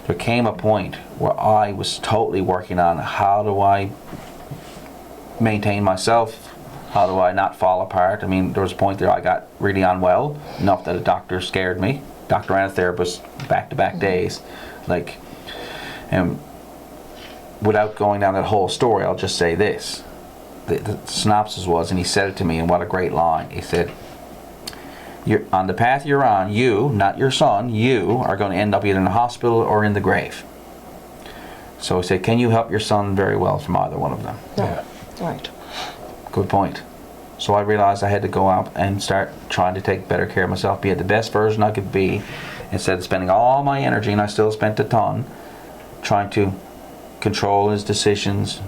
there came a point where I was totally working on how do I maintain myself, how do I not fall apart. I mean, there was a point there I got really unwell, enough that a doctor scared me. Doctor and a therapist, back-to-back days. Like, and without going down that whole story, I'll just say this. The synopsis was, and he said it to me, and what a great line. He said, "You're on the path you're on, you, not your son, you are going to end up either in the hospital or in the grave." So he said, can you help your son very well from either one of them? Right. Good point. So I realized I had to go out and start trying to take better care of myself, be at the best version I could be, instead of spending all my energy, and I still spent a ton, trying to control his decisions.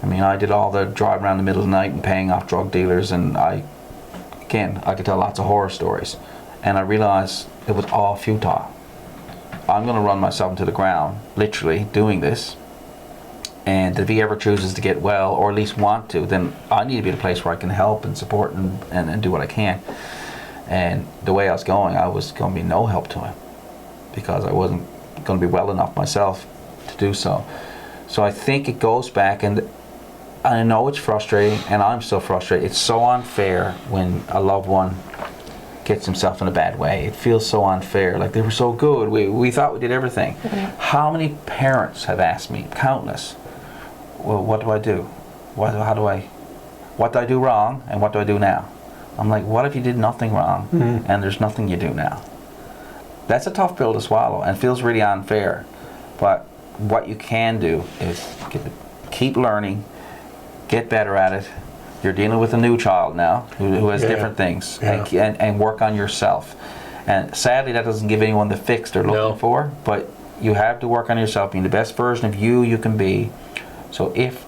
I mean, I did all the driving around the middle of the night and paying off drug dealers, and I could tell lots of horror stories. And I realized it was all futile. I'm going to run myself into the ground, literally, doing this. And if he ever chooses to get well, or at least want to, then I need to be at a place where I can help and support and do what I can. And the way I was going to be no help to him, because I wasn't going to be well enough myself to do so. So I think it goes back, and I know it's frustrating, and I'm still frustrated. It's so unfair when a loved one gets himself in a bad way. It feels so unfair. Like, they were so good. We thought we did everything. How many parents have asked me, countless, well, what do I do? What do I do wrong, and what do I do now? I'm like, what if you did nothing wrong, and there's nothing you do now? That's a tough pill to swallow, and feels really unfair. But what you can do is keep learning, get better at it. You're dealing with a new child now who has different things, and work on yourself. And sadly, that doesn't give anyone the fix they're looking for, but you have to work on yourself, being the best version of you can be. So if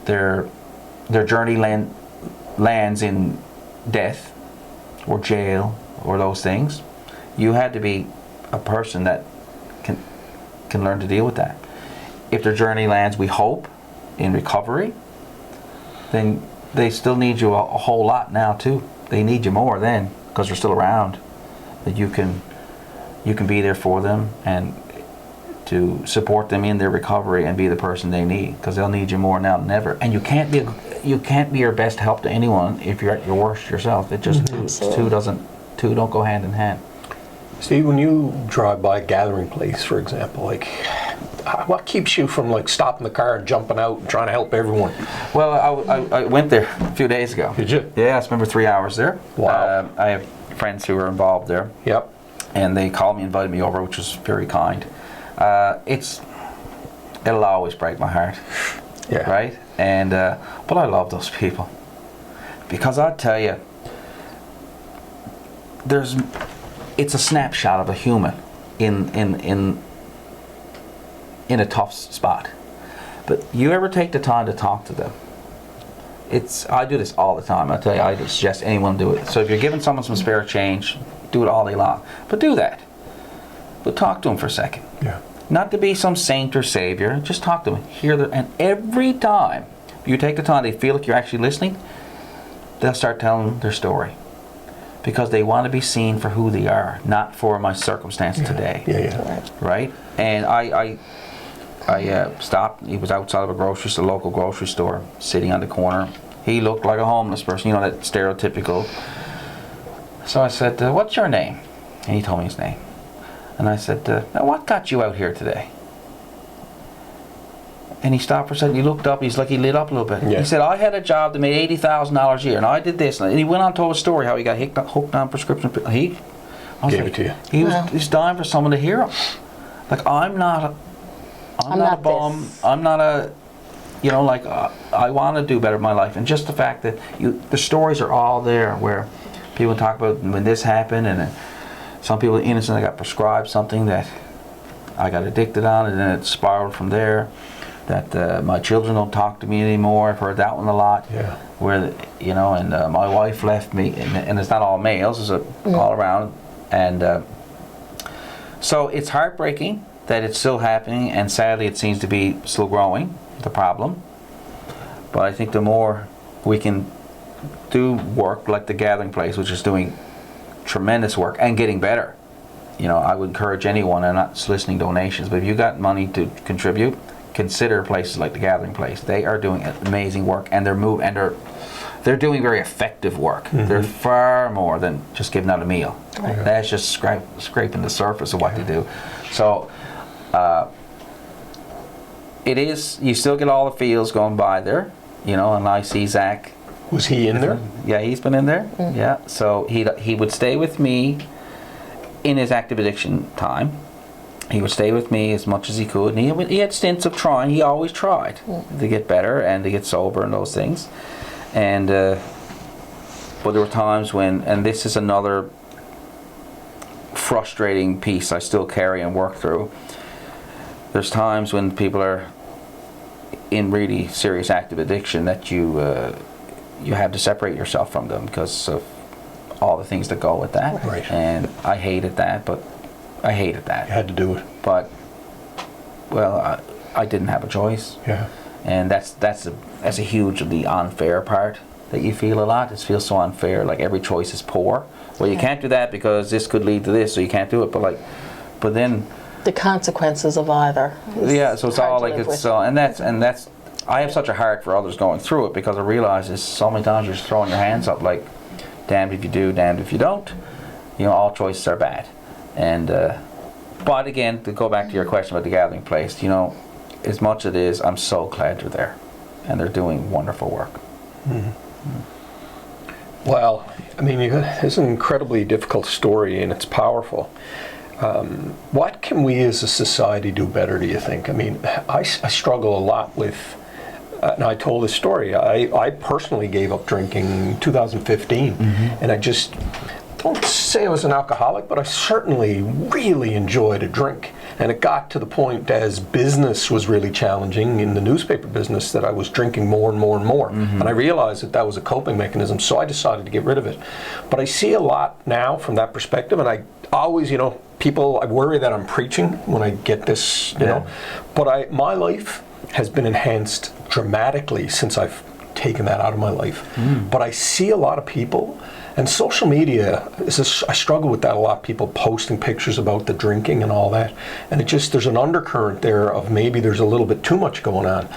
their journey lands in death or jail or those things, you had to be a person that can learn to deal with that. If their journey lands, we hope, in recovery, then they still need you a whole lot now too. They need you more then, because they're still around. That you can be there for them and to support them in their recovery and be the person they need, because they'll need you more now than ever. And you can't be your best help to anyone if you're at your worst yourself. It just two don't go hand in hand. Steve, when you drive by a gathering place, for example, like, what keeps you from like stopping the car and jumping out and trying to help everyone? Well, I went there a few days ago. Did you? Yeah, I spent 3 hours there. Wow. I have friends who are involved there. Yep. And they called me, invited me over, which was very kind. It'll always break my heart. Yeah. Right? And but I love those people, because I tell you, it's a snapshot of a human in a tough spot. But you ever take the time to talk to them? I do this all the time. I tell you, I suggest anyone do it. So if you're giving someone some spare change, do it all day long. But do that. But talk to them for a second. Yeah. Not to be some saint or savior. Just talk to them. And every time you take the time, they feel like you're actually listening, they'll start telling their story. because they want to be seen for who they are, not for my circumstance today. Yeah. Right? And I stopped. He was outside of a local grocery store, sitting on the corner. He looked like a homeless person, that stereotypical. So I said, "What's your name?" And he told me his name. And I said, "Now what got you out here today?" And he stopped for a second. He looked up. He lit up a little bit. Yeah. He said, "I had a job that made $80,000 a year, and I did this." And he went on to tell a story how he got hooked on prescription. I was Gave like, it to you. He's dying for someone to hear him. Like, I'm not a bum. this. I'm not a, I want to do better in my life. And just the fact that the stories are all there, where people talk about when this happened, and then some people are innocent. I got prescribed something that I got addicted on, and then it spiraled from there. That my children don't talk to me anymore. I've heard that one a lot. Yeah. Where, and my wife left me, and it's not all males, it's all around. And so it's heartbreaking that it's still happening, and sadly it seems to be still growing, the problem. But I think the more we can do work like the Gathering Place, which is doing tremendous work and getting better. I would encourage anyone, I'm not soliciting donations, but if you got money to contribute, consider places like the Gathering Place. They are doing amazing work, and they're doing very effective work. Mm-hmm. They're far more than just giving out a meal. Right. That's just scraping the surface of what they do. So it is. You still get all the feels going by there, and I see Zach. Was he in there? Yeah, he's been in there. Mm-hmm. Yeah, so he would stay with me in his active addiction time. He would stay with me as much as he could, and he had stints of trying. He always tried to get better and to get sober and those things. And but there were times when, and this is another frustrating piece I still carry and work through. There's times when people are in really serious active addiction that you have to separate yourself from them because of all the things that go with that. Right. And I hated that. You had to do it. But I didn't have a choice. Yeah. And that's a hugely unfair part that you feel a lot. It feels so unfair. Like every choice is poor. Well, you can't do that because this could lead to this, so you can't do it. But then the consequences of either. Yeah. So it's all like it's so, and that's. I have such a heart for others going through it because I realize is so many times you're just throwing your hands up like, damned if you do, damned if you don't. All choices are bad. And but again, to go back to your question about the Gathering Place, as much as it is, I'm so glad you're there, and they're doing wonderful work. Mm-hmm. Well, it's an incredibly difficult story, and it's powerful. What can we as a society do better, do you think? I struggle a lot with, and I told this story, I personally gave up drinking in 2015, and I just don't say I was an alcoholic, but I certainly really enjoyed a drink. And it got to the point as business was really challenging in the newspaper business that I was drinking more and more and more. Mm-hmm. And I realized that was a coping mechanism, so I decided to get rid of it. But I see a lot now from that perspective, and I always, I worry that I'm preaching when I get this, know. But my life has been enhanced dramatically since I've taken that out of my life. But I see a lot of people. And social media, I struggle with that a lot, people posting pictures about the drinking and all that. And there's an undercurrent there of maybe there's a little bit too much going on.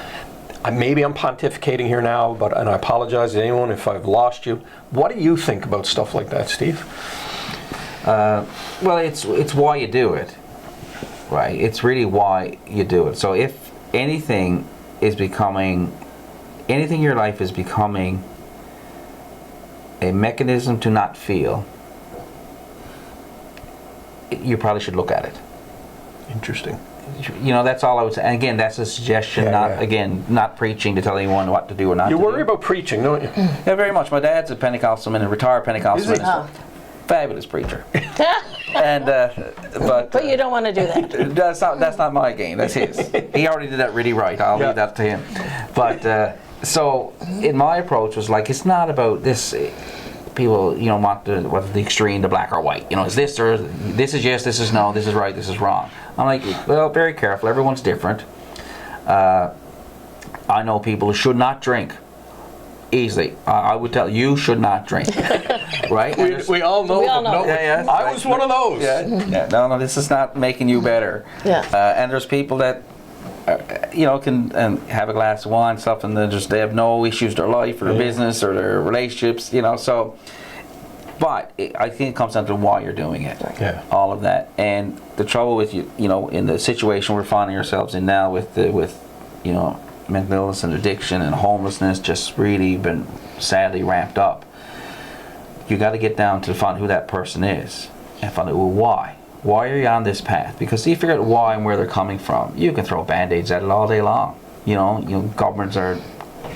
Maybe I'm pontificating here now, and I apologize to anyone if I've lost you. What do you think about stuff like that, Steve? Well, it's why you do it, right? It's really why you do it. So if anything in your life is becoming a mechanism to not feel, you probably should look at it. Interesting. That's all I would say. And again, that's a suggestion, not preaching to tell anyone what to do or not to do. You worry about preaching, don't you? Yeah, very much. My dad's a Pentecostal minister, retired Pentecostal minister. Fabulous preacher. And but you don't want to do that. That's not my game. That's his. He already did that really right. I'll leave that to him. But so in my approach was like, it's not about this. People, want whether the extreme, the black or white. Is this or this is yes, this is no, this is right, this is wrong. I'm like, well, very careful. Everyone's different. I know people who should not drink. easily. I would tell you should not drink, right? We all know. We all know. Yeah, I was one of those. Yeah. No, this is not making you better. Yeah. And there's people that, can have a glass of wine, stuff, and they have no issues in their life or their business or their relationships, so. But I think it comes down to why you're doing it. Yeah. All of that. And the trouble with in the situation we're finding ourselves in now with mental illness and addiction and homelessness just really been sadly ramped up. You got to get down to find who that person is and find out, well, why? Why are you on this path? Because if you figure out why and where they're coming from, you can throw band-aids at it all day long. Governments are,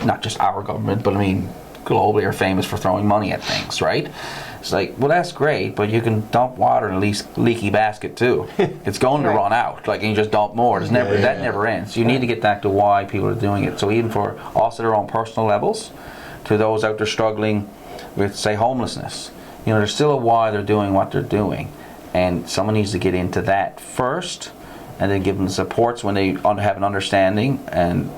not just our government, but I mean, globally are famous for throwing money at things, right? It's like, well, that's great, but you can dump water in a leaky basket too. It's going to run out. Like, and you just dump more. That never ends. You need to get back to why people are doing it. So even for also their own personal levels, to those out there struggling with, say, homelessness, there's still a why they're doing what they're doing, and someone needs to get into that first, and then give them the supports when they have an understanding and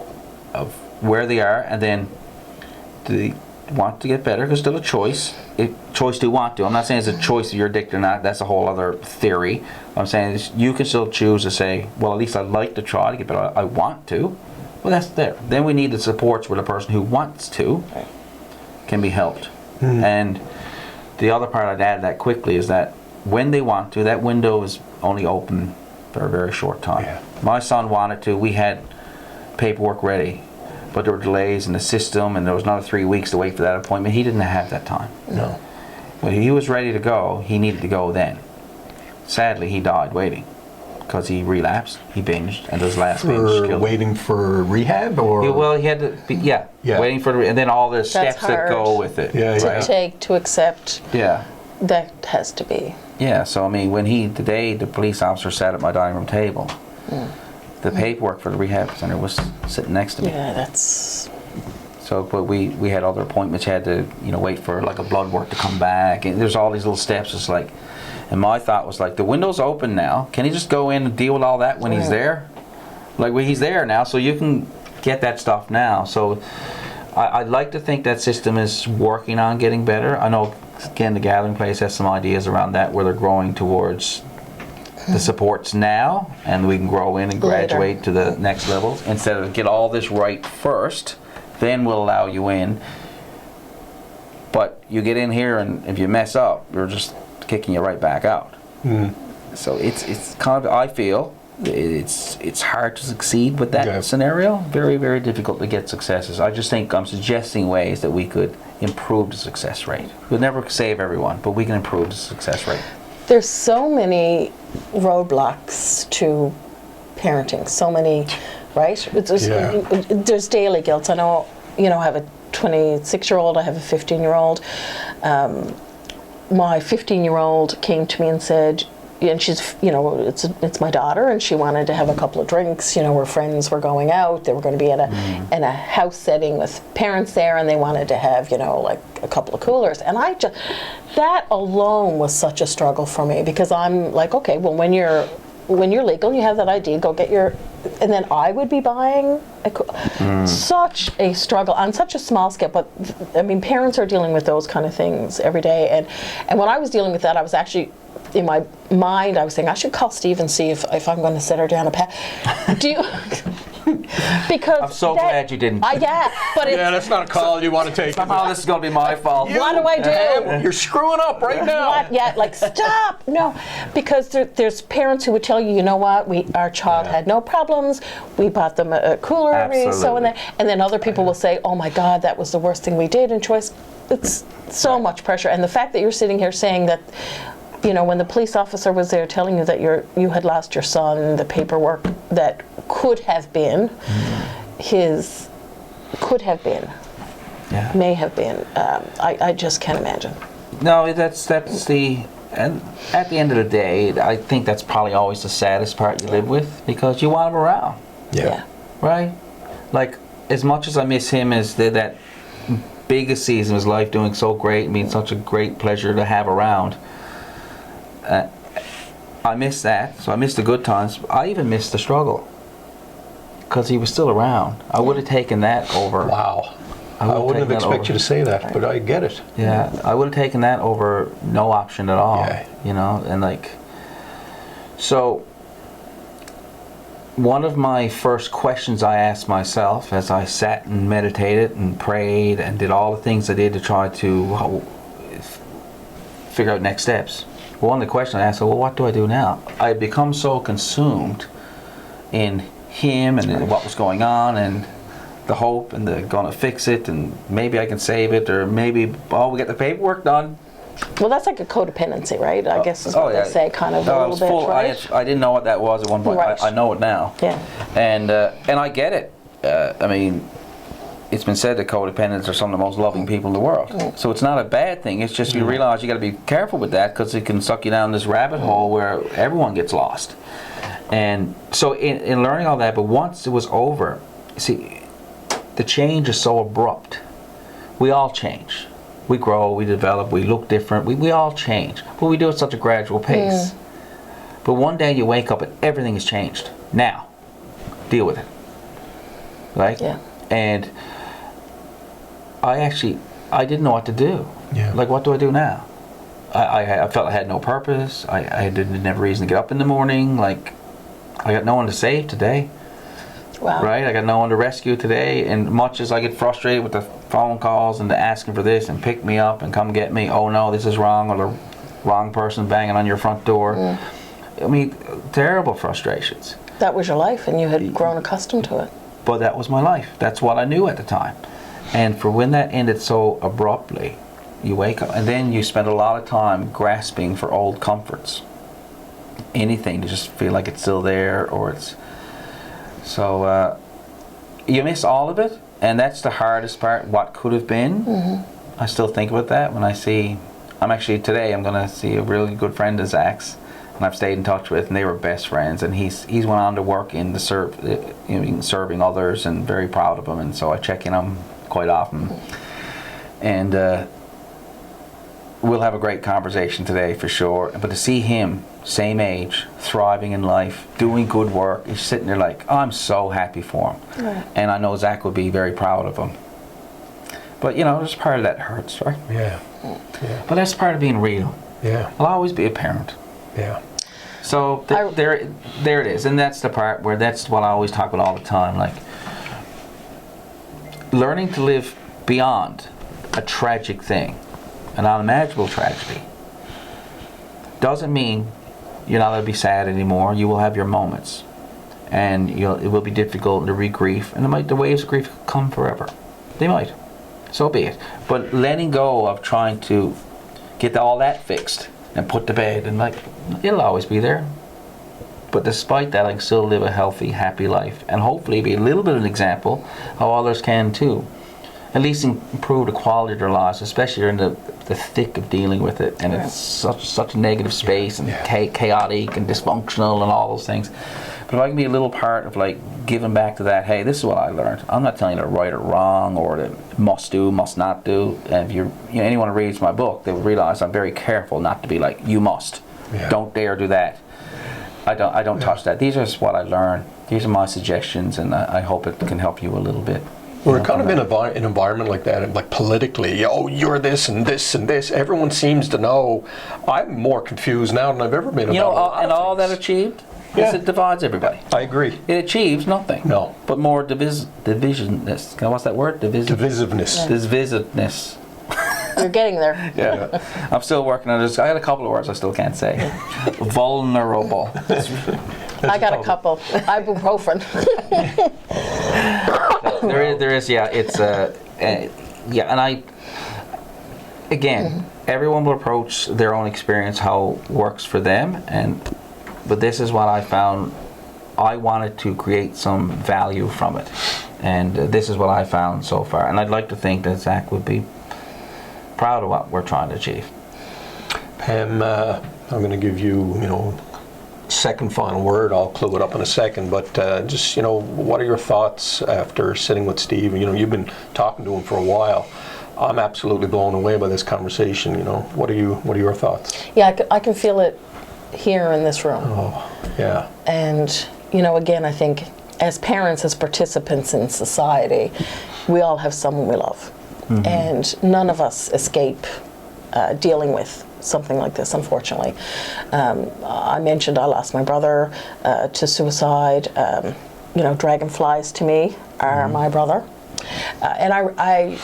of where they are, and then they want to get better, because still a choice. Choice to want to. I'm not saying it's a choice if you're addicted or not. That's a whole other theory. What I'm saying is you can still choose to say, well, at least I'd like to try to get better. I want to. Well, that's there. Then we need the supports where the person who wants to can be helped. And the other part I'd add that quickly is that when they want to, that window is only open for a very short time. Yeah. My son wanted to. We had paperwork ready, but there were delays in the system, and there was another 3 weeks to wait for that appointment. He didn't have that time. No. When he was ready to go, he needed to go then. Sadly, he died waiting because he relapsed, he binged, and his last binge killed him. Waiting for rehab, or? He had to be, waiting for and then all the steps that go with it. To take, to accept. Yeah. That has to be. Yeah, so I mean, today the police officer sat at my dining room table. The paperwork for the rehab center was sitting next to me. Yeah, that's... So, but we had other appointments. You had to, wait for like a blood work to come back, and there's all these little steps. It's like, and my thought was like, the window's open now. Can he just go in and deal with all that when he's there? Like, well, he's there now, so you can get that stuff now. So, I'd like to think that system is working on getting better. I know, again, the Gathering Place has some ideas around that where they're growing towards the supports now, and we can grow in and graduate to the next levels instead of get all this right first. Then we'll allow you in. But you get in here, and if you mess up, we're just kicking you right back out. So it's kind of, I feel, it's hard to succeed with that scenario. Very, very difficult to get successes. I just think I'm suggesting ways that we could improve the success rate. We'll never save everyone, but we can improve the success rate. There's so many roadblocks to parenting. So many, right? There's daily guilt. I know, I have a 26-year-old. I have a 15-year-old. My 15-year-old came to me and said, and she's, it's my daughter, and she wanted to have a couple of drinks. Her friends were going out. They were going to be in a house setting with parents there, and they wanted to have, like a couple of coolers. And that alone was such a struggle for me, because I'm like, okay, well, when you're legal, you have that ID, go get your, and then I would be buying such a struggle on such a small scale. But I mean, parents are dealing with those kind of things every day, and when I was dealing with that, I was actually, in my mind, I was saying I should call Steve and see if I'm going to set her down a path. Do you? Because I'm so glad you didn't. But that's not a call you want to take. Somehow this is going to be my fault. What do I do? You're screwing up right now. Stop. No, because there's parents who would tell you, you know what, our child had no problems. We bought them a cooler every so and then other people will say, oh my God, that was the worst thing we did in choice. It's so much pressure, and the fact that you're sitting here saying that, when the police officer was there telling you that you had lost your son, the paperwork that could have been may have been. I just can't imagine. No, that's the, and at the end of the day, I think that's probably always the saddest part you live with, because you want him around. Yeah. Right? Like, as much as I miss him as that biggest season of his life, doing so great and being such a great pleasure to have around, I miss that. So I miss the good times. I even miss the struggle, because he was still around. I would have taken that over. Wow. I wouldn't have expected you to say that, but I get it. Yeah, I would have taken that over no option at all. Yeah. You know, and like, so one of my first questions I asked myself as I sat and meditated and prayed and did all the things I did to try to figure out next steps. One of the questions I asked, well, what do I do now? I had become so consumed in him and what was going on and the hope and the gonna fix it and maybe I can save it, or maybe, oh, we get the paperwork done. Well, that's like a codependency, right? I guess is what they say, kind of a little bit, right? I didn't know what that was at one point. Right. I know it now. Yeah. And I get it. I mean, it's been said that codependents are some of the most loving people in the world. So it's not a bad thing. It's just you realize you got to be careful with that, because it can suck you down this rabbit hole where everyone gets lost. And so in learning all that, but once it was over, see, the change is so abrupt. We all change. We grow, we develop, we look different. We all change. But we do it at such a gradual pace. But one day you wake up and everything has changed. Now, deal with it. Right? Yeah. And I didn't know what to do. Yeah. Like, what do I do now? I felt I had no purpose. I didn't have a reason to get up in the morning. Like, I got no one to save today. Wow. Right? I got no one to rescue today. And much as I get frustrated with the phone calls and the asking for this and pick me up and come get me, oh no, this is wrong, or the wrong person banging on your front door. I mean, terrible frustrations. That was your life, and you had grown accustomed to it. But that was my life. That's what I knew at the time. And for when that ended so abruptly, you wake up and then you spend a lot of time grasping for old comforts. Anything to just feel like it's still there, or it's... So you miss all of it, and that's the hardest part, what could have been. I still think about that when I see... I'm going to see a really good friend of Zach's, and I've stayed in touch with, and they were best friends, and he's went on to work in the serving others, and very proud of him, and so I check in on him quite often. And we'll have a great conversation today for sure, but to see him, same age, thriving in life, doing good work, he's sitting there like, oh, I'm so happy for him. Right. And I know Zach would be very proud of him. But you know, there's part of that hurts, right? Yeah. But that's part of being real. Yeah. I'll always be a parent. Yeah. So there it is, and that's the part where that's what I always talk about all the time, like learning to live beyond a tragic thing, an unimaginable tragedy, doesn't mean you're not going to be sad anymore. You will have your moments, and it will be difficult to re-grief, and the waves of grief come forever. They might. So be it. But letting go of trying to get all that fixed and put to bed, and like, it'll always be there. But despite that, I can still live a healthy, happy life, and hopefully be a little bit of an example how others can too. At least improve the quality of their lives, especially during the thick of dealing with it, and it's such a negative space, and chaotic and dysfunctional and all those things. But if I can be a little part of like giving back to that, hey, this is what I learned. I'm not telling you to right or wrong, or to must do, must not do. And if anyone who reads my book, they will realize I'm very careful not to be like, you must. Yeah. Don't dare do that. I don't touch that. These are just what I learned. These are my suggestions, and I hope it can help you a little bit. We're kind of in an environment like that, like politically, oh, you're this and this and this. Everyone seems to know. I'm more confused now than I've ever been about all that achieved is it divides everybody. I agree. It achieves nothing. No. But more divisiveness. What's that word? Divisiveness. Divisiveness. You're getting there. Yeah. I'm still working on this. I had a couple of words I still can't say. Vulnerable. I got a couple. Ibuprofen. There is, yeah. It's yeah, and I again, everyone will approach their own experience how it works for them, but this is what I found. I wanted to create some value from it, and this is what I found so far. And I'd like to think that Zach would be proud of what we're trying to achieve. Pam, I'm going to give you, second final word. I'll clue it up in a second, but just, what are your thoughts after sitting with Steve? You've been talking to him for a while. I'm absolutely blown away by this conversation. What are your thoughts? Yeah, I can feel it here in this room. Oh, yeah. And, again, I think as parents, as participants in society, we all have someone we love. And none of us escape dealing with something like this, unfortunately. I mentioned I lost my brother to suicide. Dragonflies to me are my brother. And I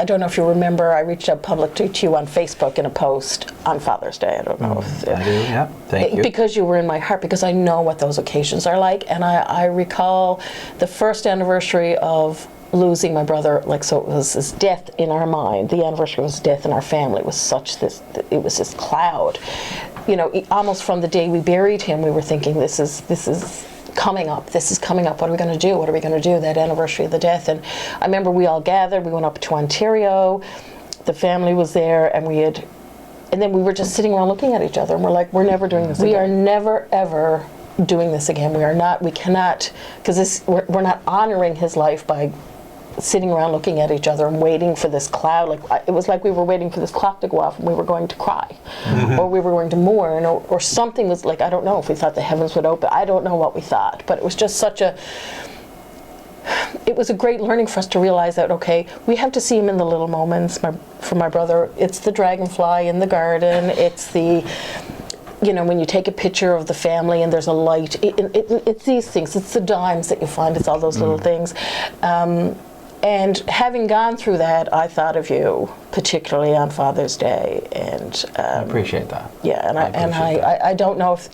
don't know if you remember, I reached out publicly to you on Facebook in a post on Father's Day. I don't know if... I do, yeah. Thank you. Because you were in my heart, because I know what those occasions are like. And I recall the first anniversary of losing my brother, so it was his death in our mind. The anniversary was death in our family. It was it was this cloud. Almost from the day we buried him, we were thinking, this is coming up. What are we going to do? What are we going to do? That anniversary of the death. And I remember we all gathered. We went up to Ontario. The family was there, and then we were just sitting around looking at each other, and we're like, we're never doing this again. We are never, ever doing this again. We cannot, because we're not honoring his life by sitting around looking at each other and waiting for this cloud. It was like we were waiting for this clock to go off and we were going to cry, or we were going to mourn, or something was I don't know if we thought the heavens would open. I don't know what we thought, but it was just it was a great learning for us to realize that, okay, we have to see him in the little moments. For my brother, it's the dragonfly in the garden, it's the when you take a picture of the family and there's a light, it's these things, it's the dimes that you find, it's all those little things. And having gone through that, I thought of you, particularly on Father's Day, and I appreciate that. Yeah, and I don't know if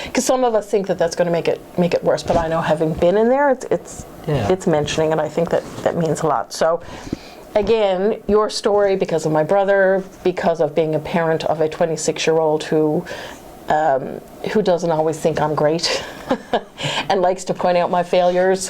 because some of us think that that's going to make it worse, but I know, having been in there, it's mentioning, and I think that means a lot. So, again, your story, because of my brother, because of being a parent of a 26-year-old who doesn't always think I'm great and likes to point out my failures.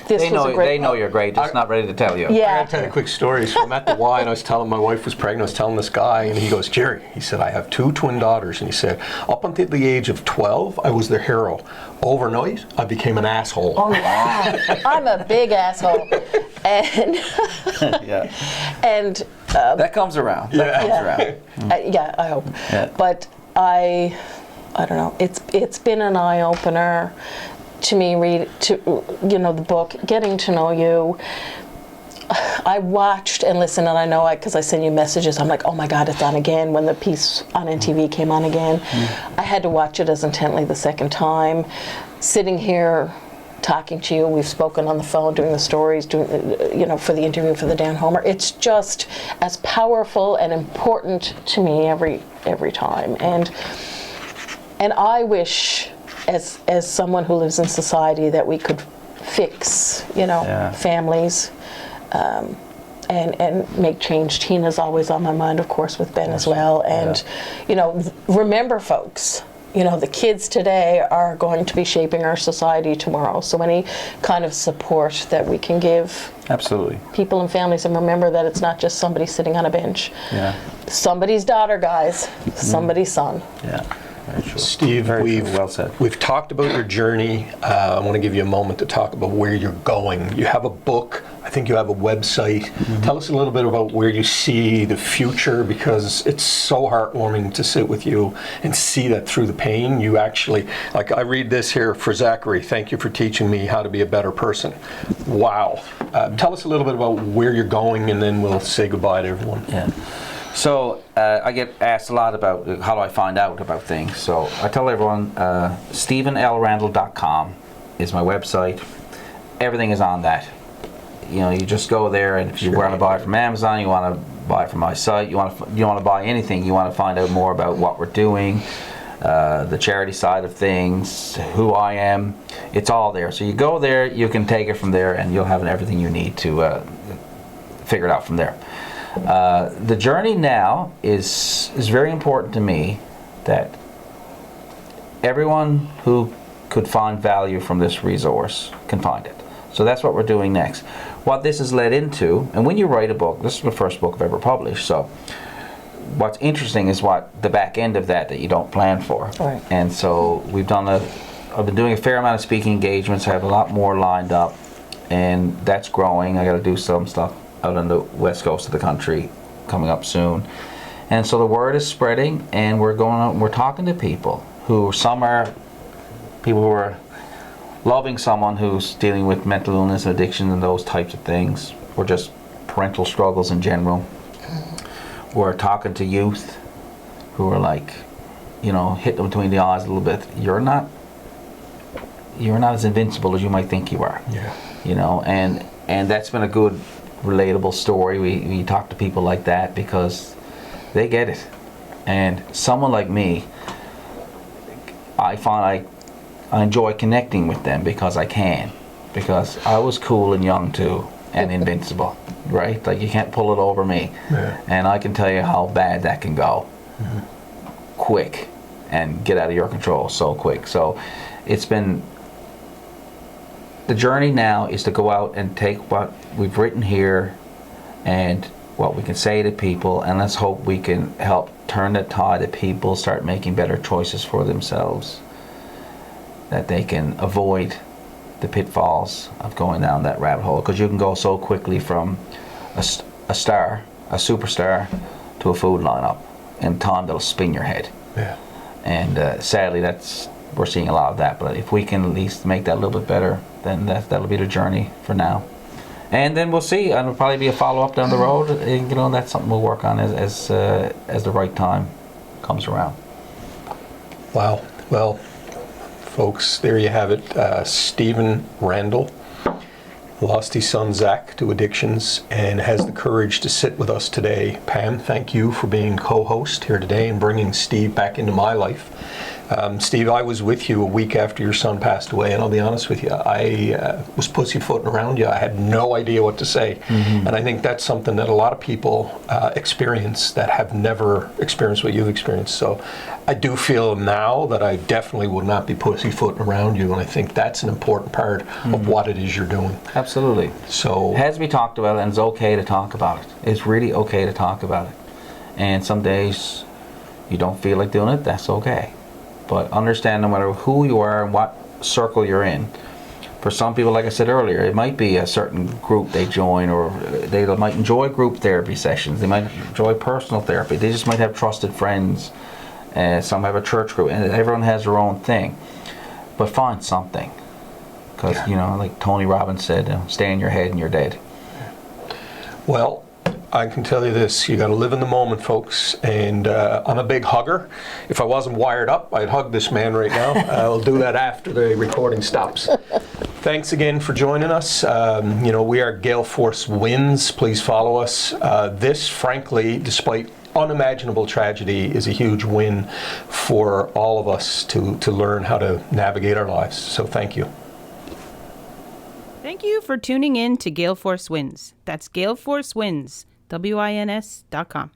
They know you're great, just not ready to tell you. Yeah. I got to tell you a quick story. So I'm at the Y, and I was telling my wife was pregnant. I was telling this guy, and he goes, Jerry, he said, I have 2 twin daughters. And he said, up until the age of 12, I was their hero. Overnight, I became an asshole. Oh, wow. I'm a big asshole. And yeah. And that comes around. Yeah, I hope. Yeah. But I don't know. It's been an eye opener to me. The book, getting to know you. I watched and listened, and I know because I send you messages. I'm like, oh my God, it's on again. When the piece on NTV came on again, I had to watch it as intently the second time. Sitting here, talking to you, we've spoken on the phone, doing the stories, for the interview for the Dan Homer. It's just as powerful and important to me every time. And I wish, as someone who lives in society, that we could fix, families. And make change. Tina's always on my mind, of course, with Ben as well. And, remember, folks, the kids today are going to be shaping our society tomorrow. So any kind of support that we can give absolutely people and families, and remember that it's not just somebody sitting on a bench. Yeah. Somebody's daughter, guys. Somebody's son. Yeah. Steve, well said. We've talked about your journey. I want to give you a moment to talk about where you're going. You have a book. I think you have a website. Tell us a little bit about where you see the future, because it's so heartwarming to sit with you and see that through the pain, you actually, I read this here for Zachary, thank you for teaching me how to be a better person. Wow. Tell us a little bit about where you're going, and then we'll say goodbye to everyone. Yeah. So I get asked a lot about how do I find out about things. So I tell everyone, StephenLRandell.com is my website. Everything is on that. You just go there, and if you want to buy it from Amazon, you want to buy it from my site, you want to buy anything, you want to find out more about what we're doing, the charity side of things, who I am, it's all there. So you go there, you can take it from there, and you'll have everything you need to figure it out from there. The journey now is very important to me, that everyone who could find value from this resource can find it. So that's what we're doing next. What this has led into, and when you write a book, this is the first book I've ever published, so what's interesting is what the back end of that you don't plan for. Right. And so I've been doing a fair amount of speaking engagements. I have a lot more lined up, and that's growing. I got to do some stuff out on the west coast of the country coming up soon. And so the word is spreading, and we're going out and we're talking to people some are people who are loving someone who's dealing with mental illness, addiction, and those types of things, or just parental struggles in general. We're talking to youth who are like, you know, hit them between the eyes a little bit. You're not as invincible as you might think you are. Yeah. You know, and that's been a good, relatable story. We talk to people like that because they get it. And someone like me, I find I enjoy connecting with them because I can. Because I was cool and young too, and invincible, right? Like, you can't pull it over me. Yeah. And I can tell you how bad that can go. Quick, and get out of your control so quick. So it's been, the journey now is to go out and take what we've written here and what we can say to people, and let's hope we can help turn the tide that people start making better choices for themselves, that they can avoid the pitfalls of going down that rabbit hole, because you can go so quickly from a superstar, to a food lineup in time that'll spin your head. Yeah. And sadly, we're seeing a lot of that. But if we can at least make that a little bit better, then that'll be the journey for now. And then we'll see. And it'll probably be a follow-up down the road. And, you know, that's something we'll work on as the right time comes around. Wow. Well, folks, there you have it. Stephen Randell lost his son Zach to addictions and has the courage to sit with us today. Pam, thank you for being co-host here today and bringing Steve back into my life. Steve, I was with you a week after your son passed away, and I'll be honest with you, I was pussyfooting around you. I had no idea what to say. Mm-hmm. And I think that's something that a lot of people experience that have never experienced what you've experienced. So I do feel now that I definitely would not be pussyfooting around you, and I think that's an important part of what it is you're doing. Absolutely. So it has to be talked about, and it's okay to talk about it. It's really okay to talk about it. And some days you don't feel like doing it, that's okay. But understand, no matter who you are and what circle you're in, for some people, like I said earlier, it might be a certain group they join, or they might enjoy group therapy sessions, they might enjoy personal therapy, they just might have trusted friends, some have a church group, and everyone has their own thing. But find something. Because, you know, like Tony Robbins said, stay in your head and you're dead. Well, I can tell you this, you got to live in the moment, folks, and I'm a big hugger. If I wasn't wired up, I'd hug this man right now. I'll do that after the recording stops. Thanks again for joining us. You know, we are Gale Force Wins. Please follow us. This, frankly, despite unimaginable tragedy, is a huge win for all of us to learn how to navigate our lives. So thank you. Thank you for tuning in to Gale Force Wins. That's Gale Force Wins, WINS.com.